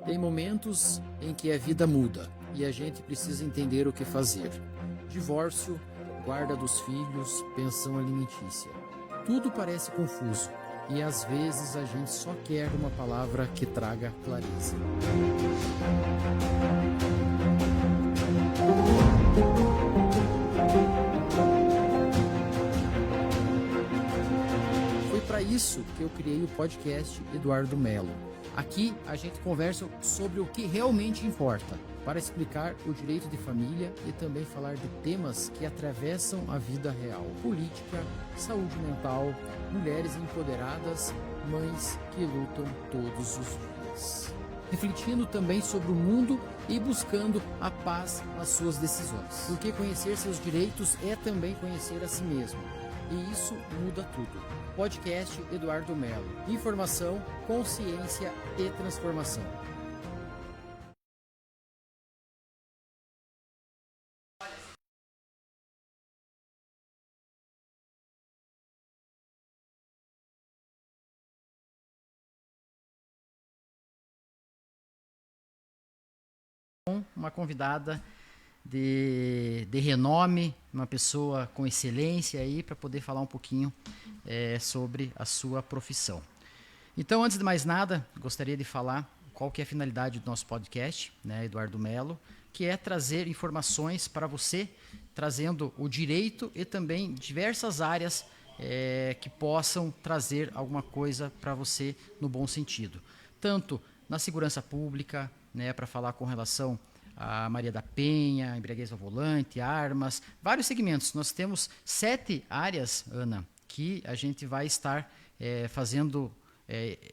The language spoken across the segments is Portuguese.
Tem momentos em que a vida muda e a gente precisa entender o que fazer. Divórcio, guarda dos filhos, pensão alimentícia. Tudo parece confuso e às vezes a gente só quer uma palavra que traga clareza. Foi para isso que eu criei o podcast Eduardo Melo. Aqui a gente conversa sobre o que realmente importa, para explicar o direito de família e também falar de temas que atravessam a vida real. Política, saúde mental, mulheres empoderadas, mães que lutam todos os dias. Refletindo também sobre o mundo e buscando a paz nas suas decisões. Porque conhecer seus direitos é também conhecer a si mesmo. E isso muda tudo. Podcast Eduardo Melo. Informação, consciência e transformação. Uma convidada de renome, uma pessoa com excelência aí para poder falar um pouquinho sobre a sua profissão. Então, antes de mais nada, gostaria de falar qual que é a finalidade do nosso podcast, né, Eduardo Melo, que é trazer informações para você, trazendo o direito e também diversas áreas que possam trazer alguma coisa para você no bom sentido. Tanto na segurança pública, né, para falar com relação a Maria da Penha, embriaguez ao volante, armas, vários segmentos. Nós temos 7 áreas, Ana, que a gente vai estar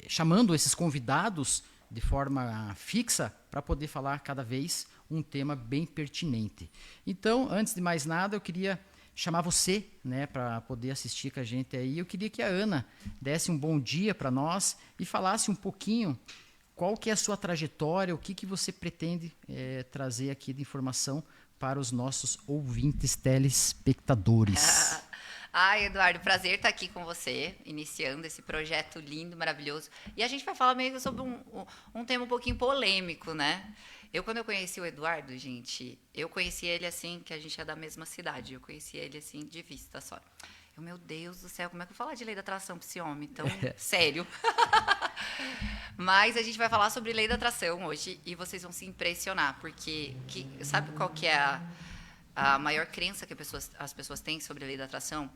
chamando esses convidados de forma fixa para poder falar cada vez um tema bem pertinente. Então, antes de mais nada, eu queria chamar você, né, para poder assistir com a gente aí. Eu queria que a Ana desse um bom dia para nós e falasse um pouquinho qual que é a sua trajetória, o que você pretende trazer aqui de informação para os nossos ouvintes telespectadores. Ai, Eduardo, prazer estar aqui com você, iniciando esse projeto lindo, maravilhoso. E a gente vai falar meio sobre um tema um pouquinho polêmico, né? Quando eu conheci o Eduardo, gente, eu conheci ele assim, que a gente é da mesma cidade. Eu conheci ele assim, de vista só. Meu Deus do céu, como é que eu vou falar de lei da atração para esse homem tão sério? Mas a gente vai falar sobre lei da atração hoje e vocês vão se impressionar, porque sabe qual que é a maior crença que as pessoas têm sobre a lei da atração?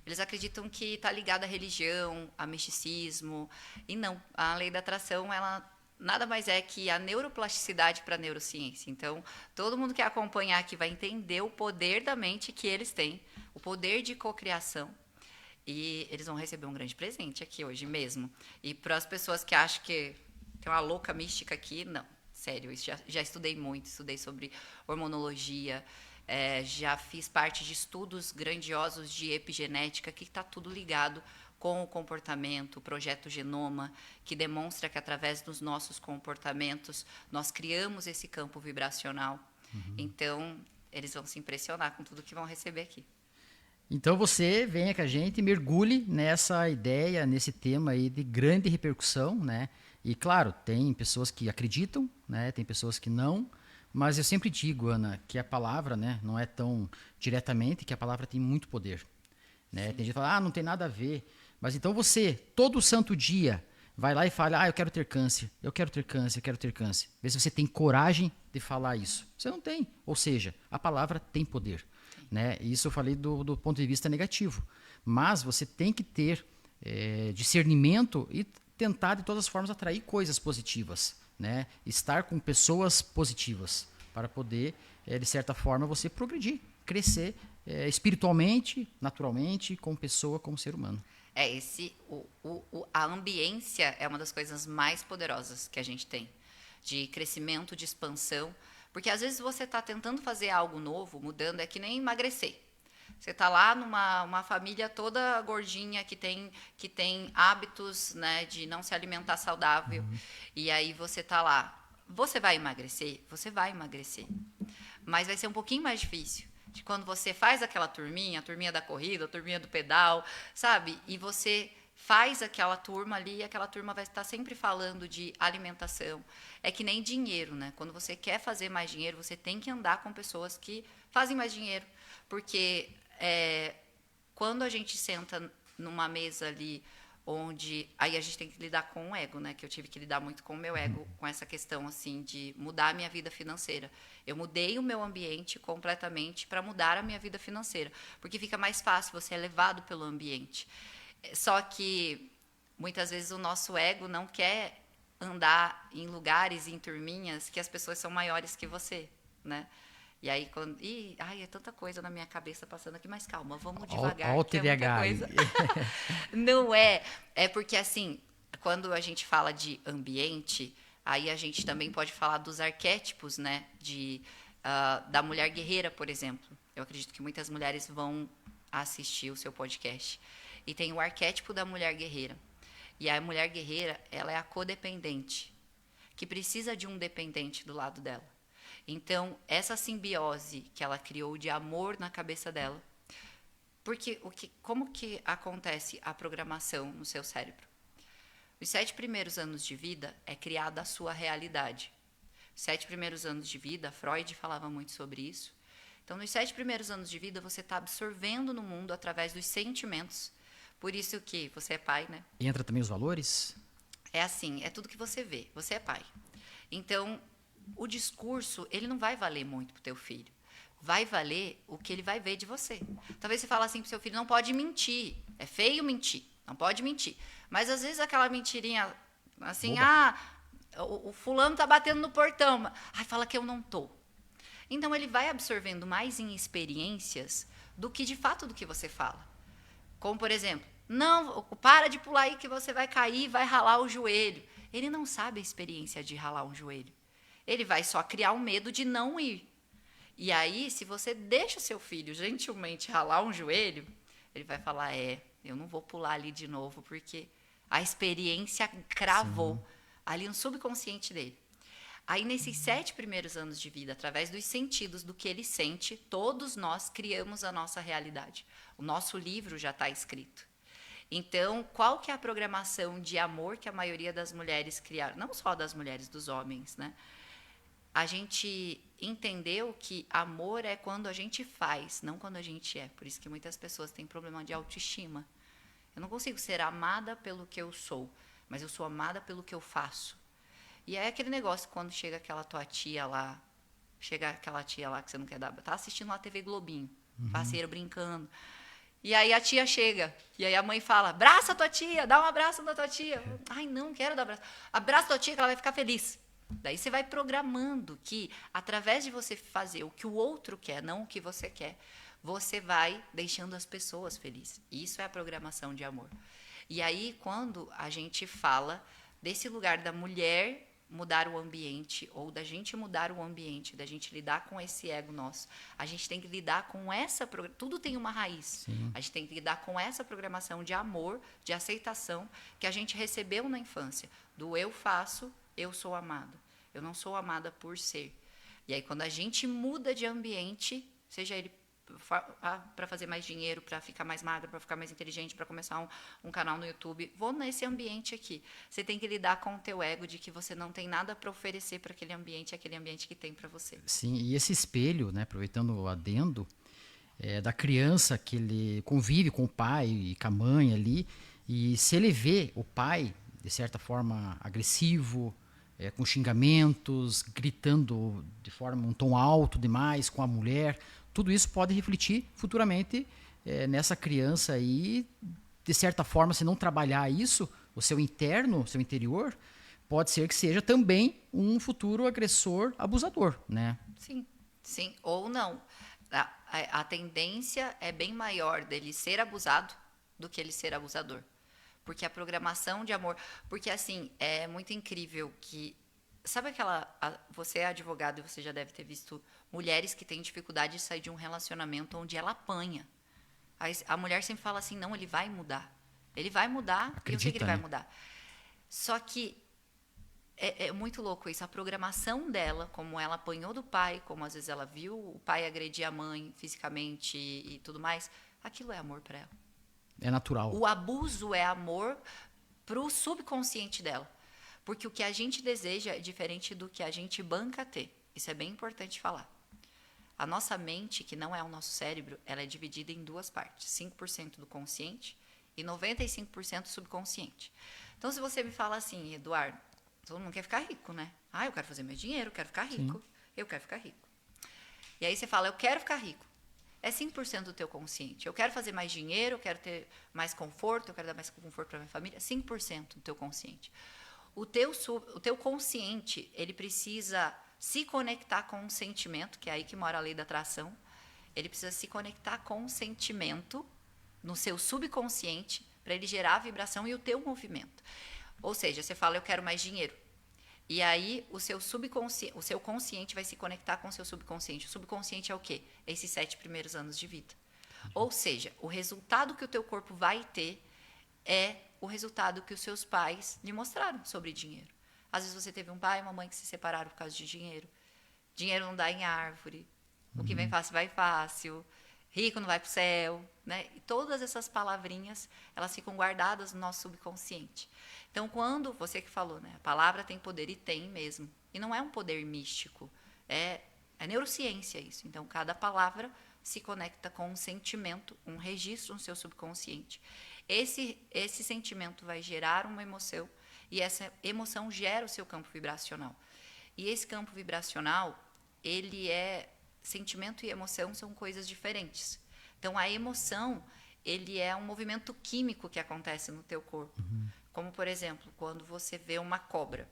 Eles acreditam que está ligado à religião, a misticismo, e não. A lei da atração, ela nada mais é que a neuroplasticidade para a neurociência. Então, todo mundo que acompanhar aqui vai entender o poder da mente que eles têm, o poder de cocriação. E eles vão receber um grande presente aqui hoje mesmo. E para as pessoas que acham que tem uma louca mística aqui, não. Sério, isso já estudei muito, estudei sobre hormonologia, já fiz parte de estudos grandiosos de epigenética, que está tudo ligado com o comportamento, o projeto Genoma, que demonstra que através dos nossos comportamentos nós criamos esse campo vibracional. Então, eles vão se impressionar com tudo que vão receber aqui. Então você venha com a gente e mergulhe nessa ideia, nesse tema aí de grande repercussão, né? E claro, tem pessoas que acreditam, né? Tem pessoas que não, mas eu sempre digo, Ana, que a palavra, né, não é tão diretamente, que a palavra tem muito poder, né? Tem gente que fala, não tem nada a ver. Mas então você, todo santo dia, vai lá e fala, eu quero ter câncer, eu quero ter câncer, eu quero ter câncer. Vê se você tem coragem de falar isso. Você não tem. Ou seja, a palavra tem poder. Né? Isso eu falei do ponto de vista negativo. Mas você tem que ter discernimento e tentar, de todas as formas, atrair coisas positivas. Né? Estar com pessoas positivas para poder, de certa forma, você progredir, crescer espiritualmente, naturalmente, como pessoa, como ser humano. A ambiência é uma das coisas mais poderosas que a gente tem, de crescimento, de expansão. Porque às vezes você está tentando fazer algo novo, mudando, é que nem emagrecer. Você está lá numa família toda gordinha que tem hábitos, né, de não se alimentar saudável. E aí você está lá. Você vai emagrecer? Você vai emagrecer. Mas vai ser um pouquinho mais difícil. De quando você faz aquela turminha, a turminha da corrida, a turminha do pedal, sabe? E você faz aquela turma ali, e aquela turma vai estar sempre falando de alimentação. É que nem dinheiro, né? Quando você quer fazer mais dinheiro, você tem que andar com pessoas que fazem mais dinheiro. Porque quando a gente senta numa mesa ali, onde aí a gente tem que lidar com o ego, né? Que eu tive que lidar muito com o meu ego, com essa questão assim de mudar a minha vida financeira. Eu mudei o meu ambiente completamente para mudar a minha vida financeira, porque fica mais fácil, você é levado pelo ambiente. Só que muitas vezes o nosso ego não quer andar em lugares, em turminhas, que as pessoas são maiores que você, né? E aí, é tanta coisa na minha cabeça passando aqui, mas calma, vamos devagar, Olha o que é muita TDAH coisa. Não é. É porque, assim, quando a gente fala de ambiente, aí a gente também pode falar dos arquétipos, né? Da mulher guerreira, por exemplo. Eu acredito que muitas mulheres vão assistir o seu podcast. E tem o arquétipo da mulher guerreira. E a mulher guerreira, ela é a codependente, que precisa de um dependente do lado dela. Então, essa simbiose que ela criou de amor na cabeça dela, porque como que acontece a programação no seu cérebro? Os 7 primeiros anos de vida é criada a sua realidade. Os 7 primeiros anos de vida, Freud falava muito sobre isso. Então, nos 7 primeiros anos de vida, você está absorvendo no mundo através dos sentimentos. Por isso que você é pai, né? Entra também os valores? É assim, é tudo que você vê. Você é pai. Então, o discurso, ele não vai valer muito pro teu filho. Vai valer o que ele vai ver de você. Talvez você fale assim pro seu filho, não pode mentir. É feio mentir. Não pode mentir. Mas, às vezes, aquela mentirinha, assim, o fulano tá batendo no portão. Ai, fala que eu não tô. Então, ele vai absorvendo mais em experiências do que, de fato, do que você fala. Como, por exemplo, não, para de pular aí que você vai cair, vai ralar o joelho. Ele não sabe a experiência de ralar um joelho. Ele vai só criar um medo de não ir. E aí, se você deixa o seu filho gentilmente ralar um joelho, ele vai falar, eu não vou pular ali de novo, porque a experiência cravou ali no subconsciente dele. Aí, nesses 7 primeiros anos de vida, através dos sentidos, do que ele sente, todos nós criamos a nossa realidade. O nosso livro já está escrito. Então, qual que é a programação de amor que a maioria das mulheres criaram? Não só das mulheres, dos homens, né? A gente entendeu que amor é quando a gente faz, não quando a gente é. Por isso que muitas pessoas têm problema de autoestima. Eu não consigo ser amada pelo que eu sou, mas eu sou amada pelo que eu faço. E é aquele negócio, quando chega aquela tua tia lá, que você não quer dar, tá assistindo lá a TV Globinho, parceiro brincando. E aí a tia chega. E aí a mãe fala, abraça a tua tia, dá um abraço na tua tia. Ai, não quero dar abraço. Abraça a tua tia que ela vai ficar feliz. Daí você vai programando que, através de você fazer o que o outro quer, não o que você quer, você vai deixando as pessoas felizes. Isso é a programação de amor. E aí, quando a gente fala desse lugar da mulher mudar o ambiente, ou da gente mudar o ambiente, da gente lidar com esse ego nosso, a gente tem que lidar com essa... Tudo tem uma raiz. Sim. A gente tem que lidar com essa programação de amor, de aceitação, que a gente recebeu na infância. Do eu faço, eu sou amada. Eu não sou amada por ser. E aí, quando a gente muda de ambiente, seja ele para fazer mais dinheiro, para ficar mais magra, para ficar mais inteligente, para começar um canal no YouTube, vou nesse ambiente aqui. Você tem que lidar com o teu ego de que você não tem nada para oferecer para aquele ambiente que tem para você. Sim, e esse espelho, né, aproveitando o adendo, da criança que ele convive com o pai e com a mãe ali, e se ele vê o pai, de certa forma, agressivo, com xingamentos, gritando de forma um tom alto demais com a mulher, tudo isso pode refletir futuramente nessa criança aí. De certa forma, se não trabalhar isso, o seu interno, o seu interior, pode ser que seja também um futuro agressor abusador, né? Sim, sim, ou não. A tendência é bem maior dele ser abusado do que ele ser abusador. Porque a programação de amor... Porque, assim, é muito incrível que... Sabe você é advogado e você já deve ter visto mulheres que têm dificuldade de sair de um relacionamento onde ela apanha. A mulher sempre fala assim, não, ele vai mudar. Ele vai mudar, Acredita, eu sei que ele né? vai mudar. Só que é muito louco isso. A programação dela, como ela apanhou do pai, como às vezes ela viu o pai agredir a mãe fisicamente e tudo mais, aquilo é amor para ela. É natural. O abuso é amor para o subconsciente dela. Porque o que a gente deseja é diferente do que a gente banca ter. Isso é bem importante falar. A nossa mente, que não é o nosso cérebro, ela é dividida em duas partes. 5% do consciente e 95% subconsciente. Então, se você me fala assim, Eduardo, todo mundo quer ficar rico, né? Eu quero fazer meu dinheiro, eu quero ficar rico. Sim. Eu quero ficar rico. E aí você fala, eu quero ficar rico. É 5% do teu consciente. Eu quero fazer mais dinheiro, eu quero ter mais conforto, eu quero dar mais conforto para minha família. 5% do teu consciente. O teu consciente, ele precisa se conectar com um sentimento, que é aí que mora a lei da atração. Ele precisa se conectar com um sentimento no seu subconsciente para ele gerar a vibração e o teu movimento. Ou seja, você fala, eu quero mais dinheiro. E aí o seu consciente vai se conectar com o seu subconsciente. O subconsciente é o quê? É esses 7 primeiros anos de vida. Ou seja, o resultado que o teu corpo vai ter é o resultado que os seus pais lhe mostraram sobre dinheiro. Às vezes você teve um pai e uma mãe que se separaram por causa de dinheiro. Dinheiro não dá em árvore. O que vem fácil, vai fácil. Rico não vai para o céu. Né? E todas essas palavrinhas, elas ficam guardadas no nosso subconsciente. Então, quando você que falou, né, a palavra tem poder e tem mesmo. E não é um poder místico. É neurociência isso. Então, cada palavra se conecta com um sentimento, um registro no seu subconsciente. Esse sentimento vai gerar uma emoção e essa emoção gera o seu campo vibracional. E esse campo vibracional, sentimento e emoção são coisas diferentes. Então, a emoção, ele é um movimento químico que acontece no teu corpo. Como, por exemplo, quando você vê uma cobra.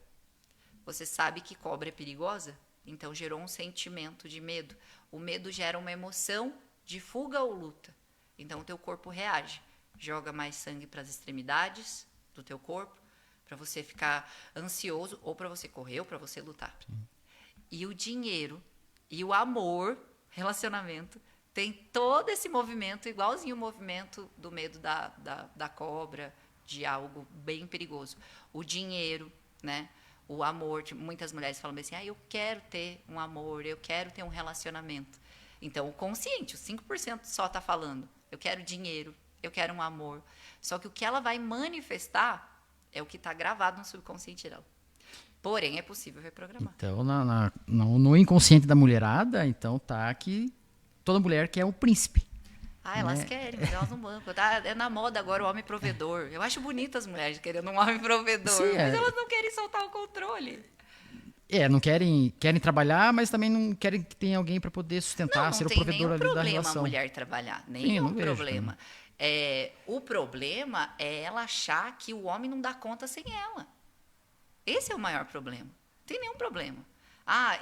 Você sabe que cobra é perigosa? Então, gerou um sentimento de medo. O medo gera uma emoção de fuga ou luta. Então, o teu corpo reage. Joga mais sangue para as extremidades do teu corpo, para você ficar ansioso, ou para você correr, ou para você lutar. Sim. E o dinheiro e o amor, relacionamento, tem todo esse movimento, igualzinho o movimento do medo da cobra, de algo bem perigoso. O dinheiro, né? O amor, muitas mulheres falam assim, eu quero ter um amor, eu quero ter um relacionamento. Então, o consciente, os 5% só está falando, eu quero dinheiro, eu quero um amor. Só que o que ela vai manifestar é o que está gravado no subconsciente dela. Porém, é possível reprogramar. Então, no inconsciente da mulherada, então tá que toda mulher quer o príncipe. Elas querem, mas elas não bancam. É na moda agora o homem provedor. Eu acho bonito as mulheres querendo um homem provedor, sim, mas elas não querem soltar o controle. Não querem trabalhar, mas também não querem que tenha alguém para poder sustentar, ser o provedor ali da relação. Não tem nenhum problema a mulher trabalhar, nenhum problema. O problema é ela achar que o homem não dá conta sem ela. Esse é o maior problema. Não tem nenhum problema.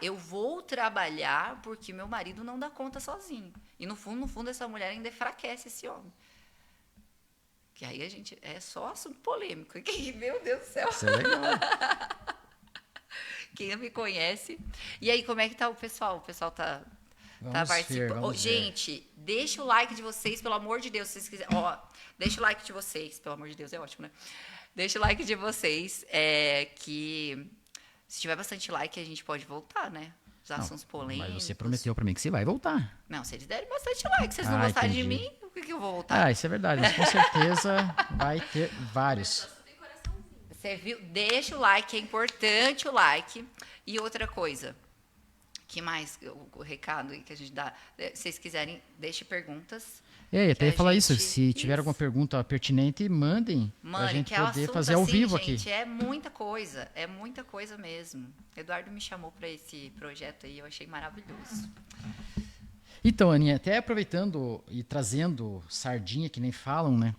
Eu vou trabalhar porque meu marido não dá conta sozinho. E no fundo, essa mulher ainda enfraquece esse homem. Que aí a gente... É só assunto polêmico. Meu Deus do céu. Isso é legal. Quem não me conhece. E aí, como é que tá o pessoal? O pessoal tá participando. Vamos ver. Gente, deixa o like de vocês, pelo amor de Deus, se vocês quiserem. Deixa o like de vocês, pelo amor de Deus, é ótimo, né? Deixa o like de vocês, que se tiver bastante like, a gente pode voltar, né? Os assuntos polêmicos. Mas você prometeu pra mim que você vai voltar. Não, se eles derem bastante like, se vocês não gostarem de mim, por que eu vou voltar? Isso é verdade, mas com certeza vai ter vários. Você viu? Deixa o like, é importante o like. E outra coisa, que mais o recado que a gente dá? Se vocês quiserem, deixe perguntas. Até ia falar isso, se tiver alguma pergunta pertinente, mandem pra gente poder fazer ao vivo aqui. Gente, é muita coisa mesmo. Eduardo me chamou para esse projeto aí, eu achei maravilhoso. Então, Aninha, até aproveitando e trazendo sardinha, que nem falam, né?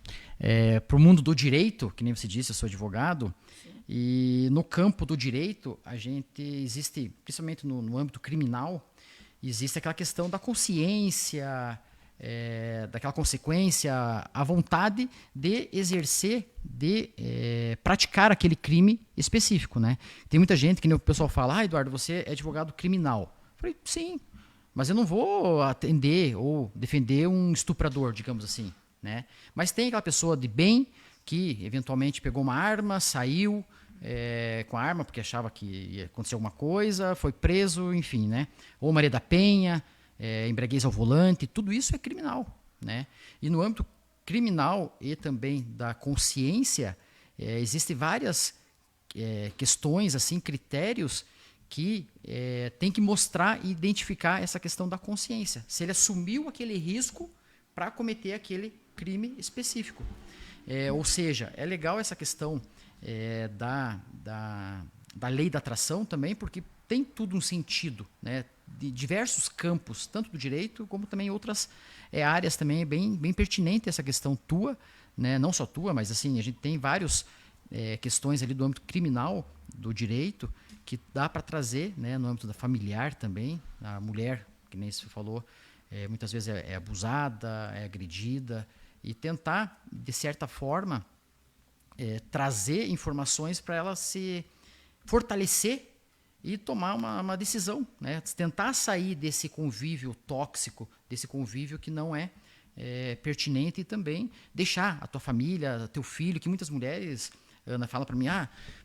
Para o mundo do direito, que nem você disse, eu sou advogado, sim. E no campo do direito, a gente existe, principalmente no âmbito criminal, existe aquela questão da consciência, daquela consequência, a vontade de exercer, de praticar aquele crime específico, né? Tem muita gente que nem o pessoal fala, Eduardo, você é advogado criminal. Eu falei, sim. Mas eu não vou atender ou defender um estuprador, digamos assim, né? Mas tem aquela pessoa de bem que eventualmente pegou uma arma, saiu com a arma porque achava que ia acontecer alguma coisa, foi preso, enfim, né? Ou Maria da Penha, embriaguez ao volante, tudo isso é criminal, né? E no âmbito criminal e também da consciência, existem várias questões, assim, critérios que tem que mostrar e identificar essa questão da consciência. Se ele assumiu aquele risco para cometer aquele crime específico. Ou seja, é legal essa questão da lei da atração também, porque tem tudo um sentido, né? De diversos campos, tanto do direito como também outras áreas também. É bem pertinente essa questão tua, né? Não só tua, mas assim, a gente tem várias questões ali do âmbito criminal, do direito, que dá para trazer, né, no âmbito da familiar também. A mulher, que nem você falou, muitas vezes é abusada, é agredida, e tentar, de certa forma, trazer informações para ela se fortalecer e tomar uma decisão, né? Tentar sair desse convívio tóxico, desse convívio que não é pertinente, e também deixar a tua família, teu filho, que muitas mulheres... Ana fala para mim,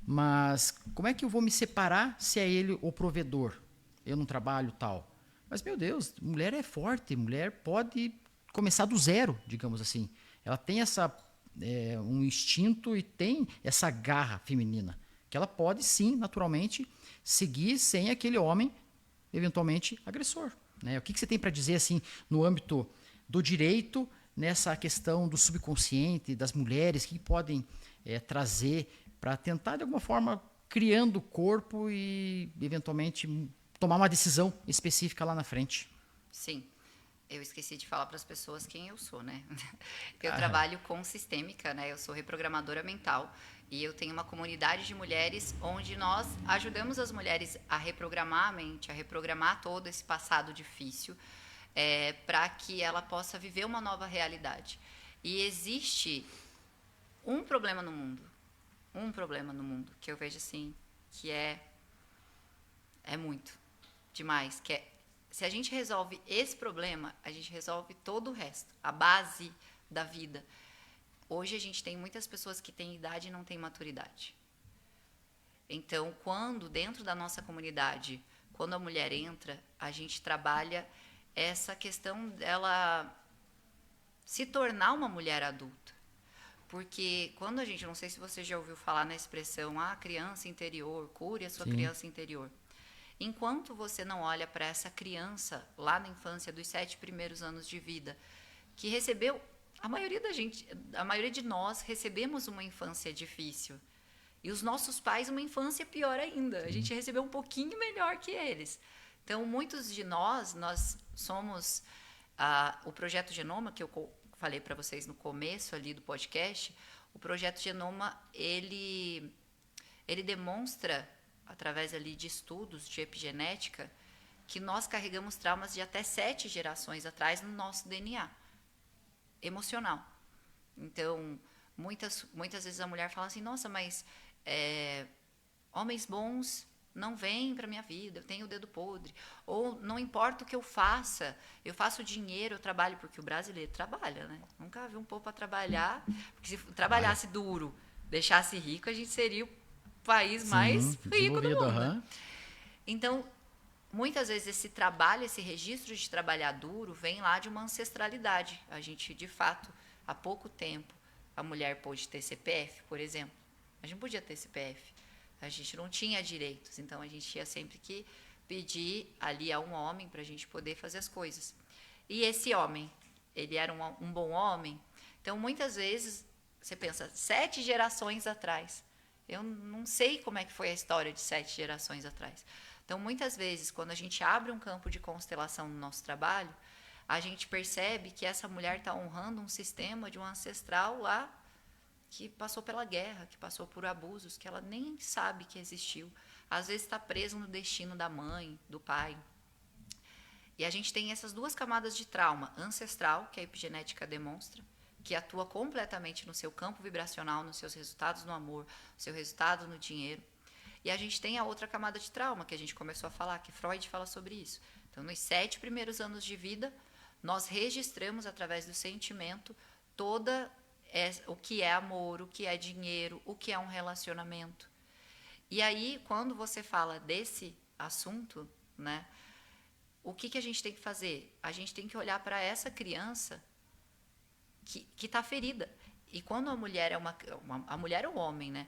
mas como é que eu vou me separar se é ele o provedor? Eu não trabalho, tal. Mas, meu Deus, mulher é forte, mulher pode começar do zero, digamos assim. Ela tem um instinto e tem essa garra feminina, que ela pode, sim, naturalmente, seguir sem aquele homem, eventualmente, agressor, né? O que você tem para dizer, assim, no âmbito do direito, nessa questão do subconsciente, das mulheres, que podem... trazer para tentar, de alguma forma, criando o corpo e, eventualmente, tomar uma decisão específica lá na frente. Sim. Eu esqueci de falar para as pessoas quem eu sou, né? Eu trabalho com sistêmica, né? Eu sou reprogramadora mental e eu tenho uma comunidade de mulheres onde nós ajudamos as mulheres a reprogramar a mente, a reprogramar todo esse passado difícil, para que ela possa viver uma nova realidade. E existe um problema no mundo, que eu vejo assim, que é muito, demais, que se a gente resolve esse problema, a gente resolve todo o resto, a base da vida. Hoje a gente tem muitas pessoas que têm idade e não têm maturidade. Então, dentro da nossa comunidade, quando a mulher entra, a gente trabalha essa questão dela se tornar uma mulher adulta. Porque quando a gente, não sei se você já ouviu falar na expressão, criança interior, cure a sua Sim. criança interior. Enquanto você não olha para essa criança lá na infância, dos 7 primeiros anos de vida, que recebeu, a maioria de nós recebemos uma infância difícil. E os nossos pais uma infância pior ainda. A gente recebeu um pouquinho melhor que eles. Então, muitos de nós somos o Projeto Genoma, que eu falei para vocês no começo ali do podcast, o projeto Genoma, ele demonstra, através ali de estudos de epigenética, que nós carregamos traumas de até 7 gerações atrás no nosso DNA emocional. Então, muitas vezes a mulher fala assim, nossa, mas homens bons não vêm para minha vida, eu tenho o dedo podre. Ou não importa o que eu faço dinheiro, eu trabalho, porque o brasileiro trabalha, né? Nunca vi um povo para trabalhar, porque se trabalhasse duro, deixasse rico, a gente seria o país mais rico do mundo. Né? Então, muitas vezes esse trabalho, esse registro de trabalhar duro vem lá de uma ancestralidade. A gente, de fato, há pouco tempo, a mulher pôde ter CPF, por exemplo. A gente não podia ter CPF. A gente não tinha direitos. Então, a gente tinha sempre que pedir ali a um homem para a gente poder fazer as coisas. E esse homem, ele era um bom homem. Então, muitas vezes, você pensa, 7 gerações atrás. Eu não sei como é que foi a história de 7 gerações atrás. Então, muitas vezes, quando a gente abre um campo de constelação no nosso trabalho, a gente percebe que essa mulher está honrando um sistema de um ancestral lá que passou pela guerra, que passou por abusos, que ela nem sabe que existiu. Às vezes está preso no destino da mãe, do pai. E a gente tem essas 2 camadas de trauma, ancestral, que a epigenética demonstra, que atua completamente no seu campo vibracional, nos seus resultados no amor, no seu resultado no dinheiro. E a gente tem a outra camada de trauma, que a gente começou a falar, que Freud fala sobre isso. Então, nos 7 primeiros anos de vida, nós registramos, através do sentimento, o que é amor, o que é dinheiro, o que é um relacionamento. E aí, quando você fala desse assunto, né, o que a gente tem que fazer? A gente tem que olhar para essa criança que está ferida. E quando a mulher a mulher é um homem, né?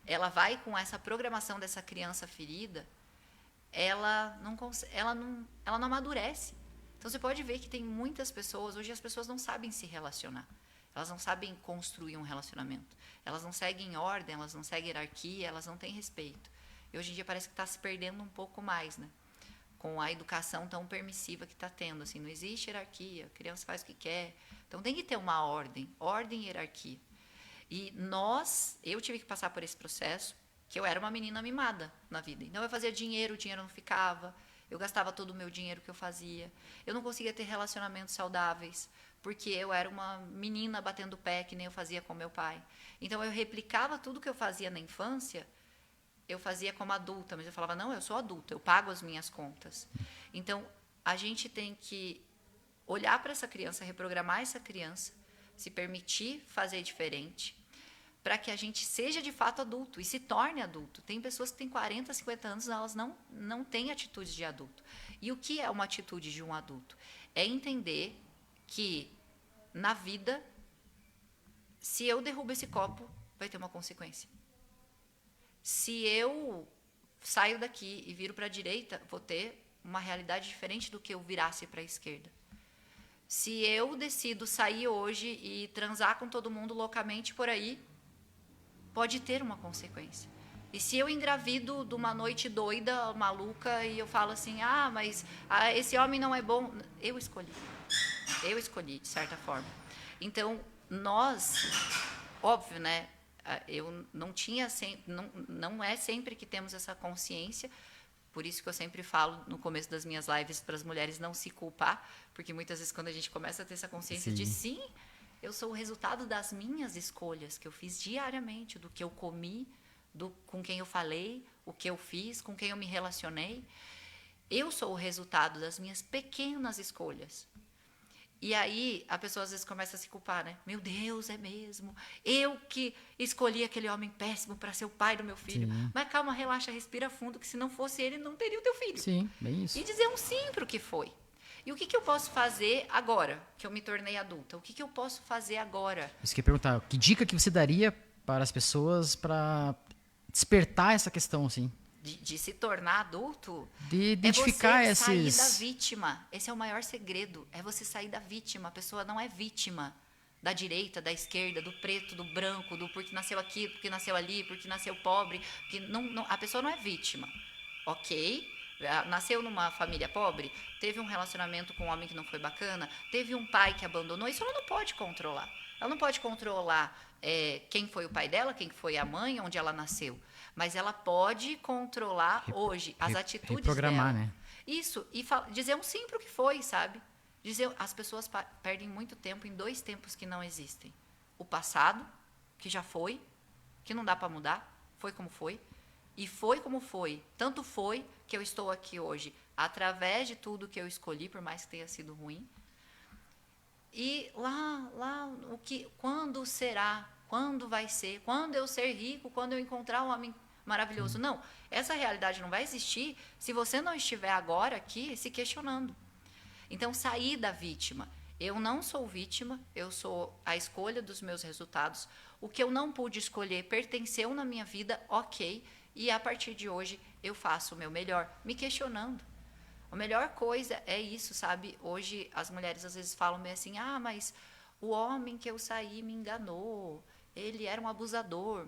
Ela vai com essa programação dessa criança ferida, ela não amadurece. Então, você pode ver que tem muitas pessoas, hoje as pessoas não sabem se relacionar. Elas não sabem construir um relacionamento. Elas não seguem ordem, elas não seguem hierarquia, elas não têm respeito. E hoje em dia parece que está se perdendo um pouco mais, né? Com a educação tão permissiva que está tendo. Assim, não existe hierarquia, a criança faz o que quer. Então, tem que ter uma ordem e hierarquia. E eu tive que passar por esse processo, que eu era uma menina mimada na vida. Então, eu fazia dinheiro, o dinheiro não ficava. Eu gastava todo o meu dinheiro que eu fazia. Eu não conseguia ter relacionamentos saudáveis, porque eu era uma menina batendo pé, que nem eu fazia com meu pai. Então, eu replicava tudo que eu fazia na infância, eu fazia como adulta, mas eu falava, não, eu sou adulta, eu pago as minhas contas. Então, a gente tem que olhar para essa criança, reprogramar essa criança, se permitir fazer diferente, para que a gente seja de fato adulto e se torne adulto. Tem pessoas que têm 40, 50 anos, elas não têm atitudes de adulto. E o que é uma atitude de um adulto? É entender que, na vida, se eu derrubo esse copo, vai ter uma consequência. Se eu saio daqui e viro para a direita, vou ter uma realidade diferente do que eu virasse para a esquerda. Se eu decido sair hoje e transar com todo mundo loucamente por aí, pode ter uma consequência. E se eu engravido de uma noite doida, maluca, e eu falo assim, mas esse homem não é bom, eu escolhi, de certa forma. Então, nós, óbvio, né, eu não tinha, não é sempre que temos essa consciência, por isso que eu sempre falo no começo das minhas lives para as mulheres não se culpar, porque muitas vezes quando a gente começa a ter essa consciência de sim, eu sou o resultado das minhas escolhas que eu fiz diariamente, do que eu comi, com quem eu falei, o que eu fiz, com quem eu me relacionei. Eu sou o resultado das minhas pequenas escolhas. E aí a pessoa às vezes começa a se culpar, né? Meu Deus, é mesmo? Eu que escolhi aquele homem péssimo para ser o pai do meu filho. Sim. Mas calma, relaxa, respira fundo, que se não fosse ele, não teria o teu filho. Sim, bem isso. E dizer um sim para o que foi. E o que eu posso fazer agora, que eu me tornei adulta? O que eu posso fazer agora? Você quer perguntar, que dica que você daria para as pessoas para despertar essa questão, assim? De se tornar adulto, de identificar é você sair da vítima. Esse é o maior segredo, é você sair da vítima. A pessoa não é vítima da direita, da esquerda, do preto, do branco, do porque nasceu aqui, porque nasceu ali, porque nasceu pobre. Porque a pessoa não é vítima, ok? Nasceu numa família pobre, teve um relacionamento com um homem que não foi bacana, teve um pai que abandonou, isso ela não pode controlar. Ela não pode controlar quem foi o pai dela, quem foi a mãe, onde ela nasceu. Mas ela pode controlar hoje as atitudes reprogramar, dela. né? Isso, e dizer um sim pro que foi, sabe? As pessoas perdem muito tempo em 2 tempos que não existem. O passado, que já foi, que não dá para mudar, foi como foi. E foi como foi. Tanto foi que eu estou aqui hoje, através de tudo que eu escolhi, por mais que tenha sido ruim. E quando será? Quando vai ser? Quando eu ser rico? Quando eu encontrar um homem maravilhoso? Não, essa realidade não vai existir se você não estiver agora aqui se questionando. Então, sair da vítima. Eu não sou vítima, eu sou a escolha dos meus resultados. O que eu não pude escolher pertenceu na minha vida, ok. E a partir de hoje eu faço o meu melhor, me questionando. A melhor coisa é isso, sabe? Hoje as mulheres às vezes falam meio assim, mas o homem que eu saí me enganou, ele era um abusador.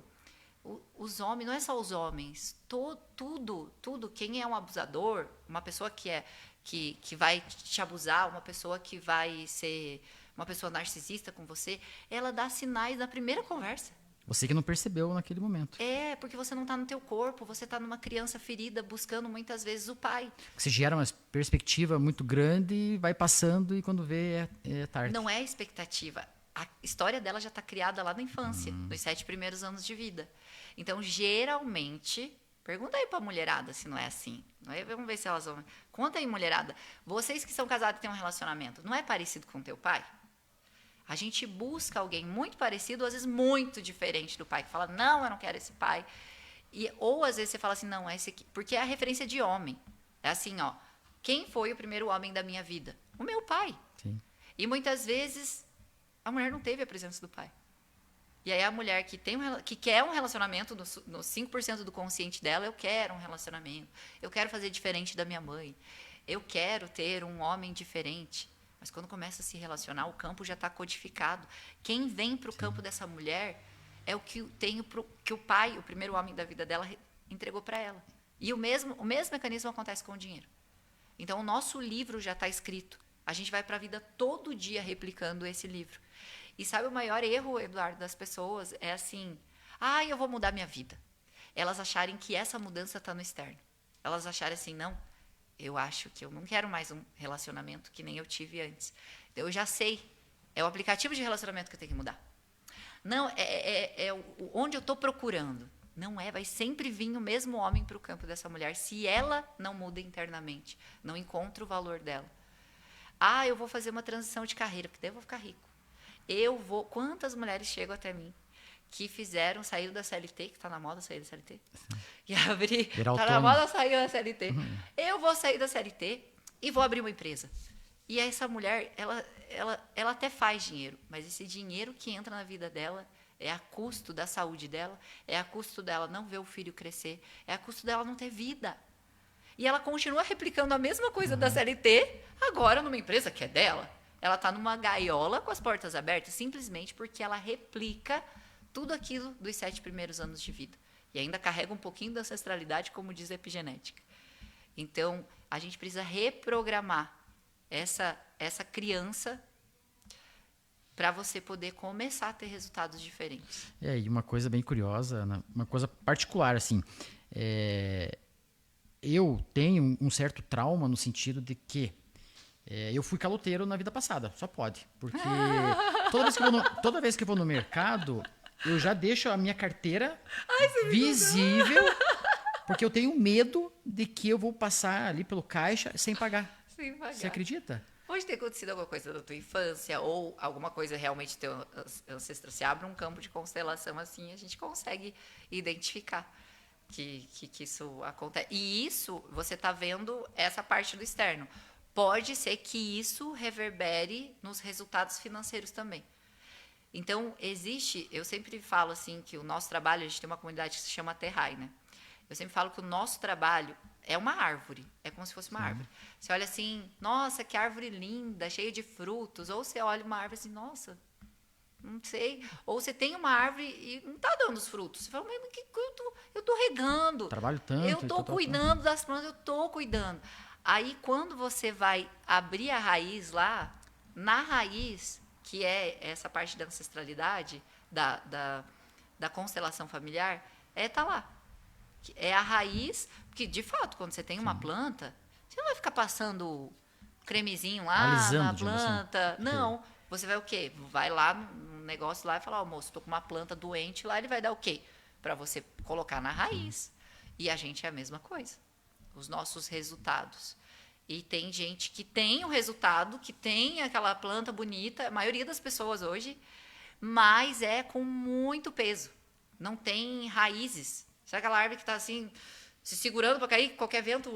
Os homens, não é só os homens, tudo, quem é um abusador, uma pessoa que vai te abusar, uma pessoa que vai ser uma pessoa narcisista com você, ela dá sinais na primeira conversa. Você que não percebeu naquele momento. Porque você não está no teu corpo, você está numa criança ferida buscando muitas vezes o pai. Você gera uma perspectiva muito grande e vai passando e quando vê é tarde. Não é expectativa. A história dela já está criada lá na infância, nos 7 primeiros anos de vida. Então, geralmente, pergunta aí para a mulherada se não é assim. Vamos ver se elas vão... Conta aí, mulherada. Vocês que são casados e têm um relacionamento, não é parecido com o teu pai? A gente busca alguém muito parecido, às vezes muito diferente do pai, que fala, não, eu não quero esse pai. Ou às vezes você fala assim, não, é esse aqui. Porque é a referência de homem. É assim, quem foi o primeiro homem da minha vida? O meu pai. Sim. E muitas vezes a mulher não teve a presença do pai. E aí a mulher que quer um relacionamento, no 5% do consciente dela, eu quero um relacionamento. Eu quero fazer diferente da minha mãe. Eu quero ter um homem diferente. Mas quando começa a se relacionar, o campo já está codificado. Quem vem para o campo dessa mulher é o que que o pai, o primeiro homem da vida dela, entregou para ela. E o mesmo mecanismo acontece com o dinheiro. Então, o nosso livro já está escrito. A gente vai para a vida todo dia replicando esse livro. E sabe o maior erro, Eduardo, das pessoas? É assim, eu vou mudar minha vida. Elas acharem que essa mudança está no externo. Elas acharem assim, não, eu acho que eu não quero mais um relacionamento que nem eu tive antes. Eu já sei, é o aplicativo de relacionamento que eu tenho que mudar. Não, onde eu estou procurando. Não vai sempre vir o mesmo homem para o campo dessa mulher, se ela não muda internamente, não encontra o valor dela. Eu vou fazer uma transição de carreira, porque daí eu vou ficar rico. Quantas mulheres chegam até mim que saíram da CLT, que está na moda sair da CLT, e abrir, está na moda sair da CLT. Eu vou sair da CLT e vou abrir uma empresa. E essa mulher, ela até faz dinheiro, mas esse dinheiro que entra na vida dela é a custo da saúde dela, é a custo dela não ver o filho crescer, é a custo dela não ter vida. E ela continua replicando a mesma coisa da CLT, agora numa empresa que é dela. Ela está numa gaiola com as portas abertas, simplesmente porque ela replica tudo aquilo dos 7 primeiros anos de vida. E ainda carrega um pouquinho da ancestralidade, como diz a epigenética. Então, a gente precisa reprogramar essa criança para você poder começar a ter resultados diferentes. E uma coisa bem curiosa, uma coisa particular, assim, eu tenho um certo trauma no sentido de que eu fui caloteiro na vida passada, só pode. Porque toda vez que eu vou no mercado, eu já deixo a minha carteira visível, porque eu tenho medo de que eu vou passar ali pelo caixa sem pagar. Sem pagar. Você acredita? Pode ter acontecido alguma coisa da tua infância ou alguma coisa realmente teu ancestral. Se abre um campo de constelação assim, a gente consegue identificar que isso acontece. E isso, você está vendo essa parte do externo. Pode ser que isso reverbere nos resultados financeiros também. Então, eu sempre falo assim que o nosso trabalho, a gente tem uma comunidade que se chama Terrai, né? Eu sempre falo que o nosso trabalho é uma árvore, é como se fosse uma árvore. Você olha assim, nossa, que árvore linda, cheia de frutos. Ou você olha uma árvore assim, nossa, Não sei. Ou você tem uma árvore e não está dando os frutos. Você fala, mas eu tô regando. Trabalho tanto. Eu tô cuidando das plantas, eu tô cuidando. Aí, quando você vai abrir a raiz lá, na raiz, que é essa parte da ancestralidade, da constelação familiar, tá lá. É a raiz, porque, de fato, quando você tem uma planta, você não vai ficar passando cremezinho lá Alisando, na digamos planta. assim. Não. Você vai o quê? Vai lá no negócio lá e fala, moço, tô com uma planta doente lá, ele vai dar o quê? Para você colocar na raiz. E a gente é a mesma coisa. Os nossos resultados. E tem gente que tem o resultado, que tem aquela planta bonita, a maioria das pessoas hoje, mas é com muito peso. Não tem raízes. Sabe aquela árvore que está assim, se segurando para cair, qualquer vento,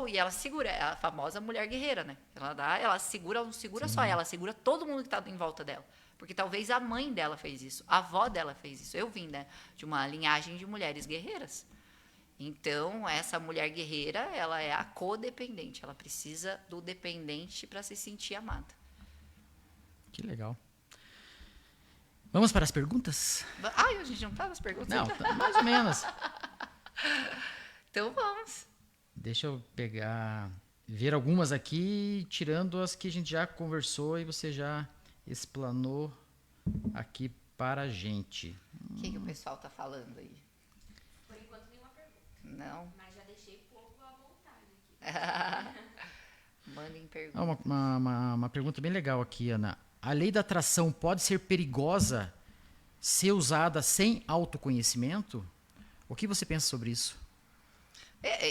e ela segura. É a famosa mulher guerreira, né? Ela segura, não segura só ela, segura todo mundo que está em volta dela. Porque talvez a mãe dela fez isso, a avó dela fez isso. Eu vim, né, de uma linhagem de mulheres guerreiras. Então, essa mulher guerreira, ela é a codependente. Ela precisa do dependente para se sentir amada. Que legal. Vamos para as perguntas? A gente não tá nas perguntas? Não, mais ou menos. Então, vamos. Deixa eu ver algumas aqui, tirando as que a gente já conversou e você já explanou aqui para a gente. O que o pessoal tá falando aí? Por enquanto, nenhuma pergunta. Não? Mas já deixei pouco à vontade aqui. Mandem perguntas. Uma pergunta bem legal aqui, Ana. A lei da atração pode ser perigosa ser usada sem autoconhecimento? O que você pensa sobre isso?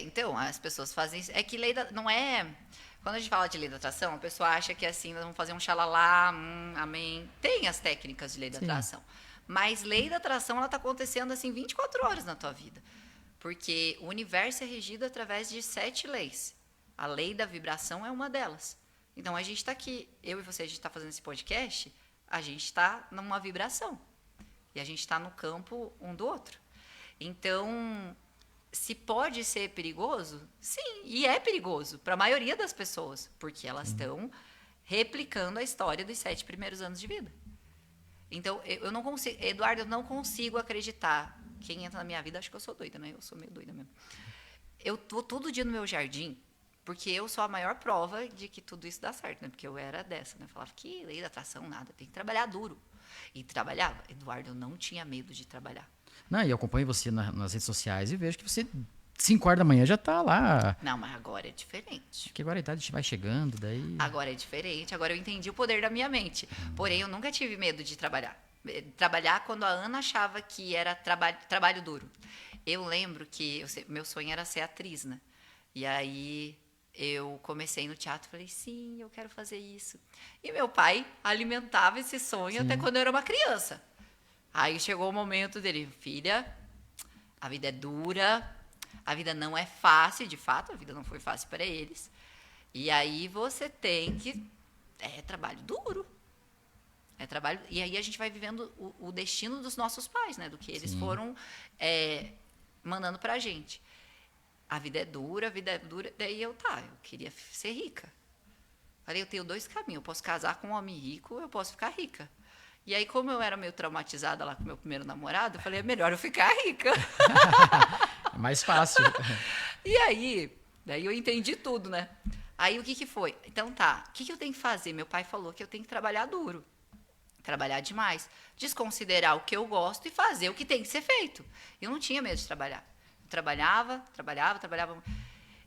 Então, as pessoas fazem isso. É que não é... Quando a gente fala de lei da atração, a pessoa acha que assim, nós vamos fazer um xalalá, amém. Tem as técnicas de lei da atração. Mas lei da atração, ela está acontecendo assim 24 horas na tua vida. Porque o universo é regido através de 7 leis. A lei da vibração é uma delas. Então, a gente está aqui, eu e você, a gente está fazendo esse podcast, a gente está numa vibração. E a gente está no campo um do outro. Então, se pode ser perigoso, sim, e é perigoso para a maioria das pessoas, porque elas estão replicando a história dos 7 primeiros anos de vida. Então, eu não consigo, Eduardo, eu não consigo acreditar. Quem entra na minha vida, acho que eu sou doida, né? Eu sou meio doida mesmo. Eu tô todo dia no meu jardim, porque eu sou a maior prova de que tudo isso dá certo, né? Porque eu era dessa, né? Eu falava que lei da atração, nada, tem que trabalhar duro. E trabalhava. Eduardo, eu não tinha medo de trabalhar. Não, e eu acompanho você nas redes sociais e vejo que você, 5 horas da manhã, já está lá. Não, mas agora é diferente. Porque agora a idade vai chegando, daí... Agora é diferente, agora eu entendi o poder da minha mente. Porém, eu nunca tive medo de trabalhar. Trabalhar quando a Ana achava que era trabalho duro. Eu lembro que meu sonho era ser atriz, né? E aí eu comecei no teatro e falei, sim, eu quero fazer isso. E meu pai alimentava esse sonho até quando eu era uma criança. Aí chegou o momento dele, filha, a vida é dura, a vida não é fácil, de fato, a vida não foi fácil para eles. E aí você tem que... É trabalho duro. É trabalho... E aí a gente vai vivendo o destino dos nossos pais, né? Do que eles foram mandando pra gente. A vida é dura, a vida é dura. Daí eu queria ser rica. Falei, eu tenho 2 caminhos. Eu posso casar com um homem rico, eu posso ficar rica. E aí, como eu era meio traumatizada lá com o meu primeiro namorado, eu falei, é melhor eu ficar rica. É mais fácil. E aí, daí eu entendi tudo, né? Aí, o que foi? Então, o que eu tenho que fazer? Meu pai falou que eu tenho que trabalhar duro. Trabalhar demais. Desconsiderar o que eu gosto e fazer o que tem que ser feito. Eu não tinha medo de trabalhar. Eu trabalhava.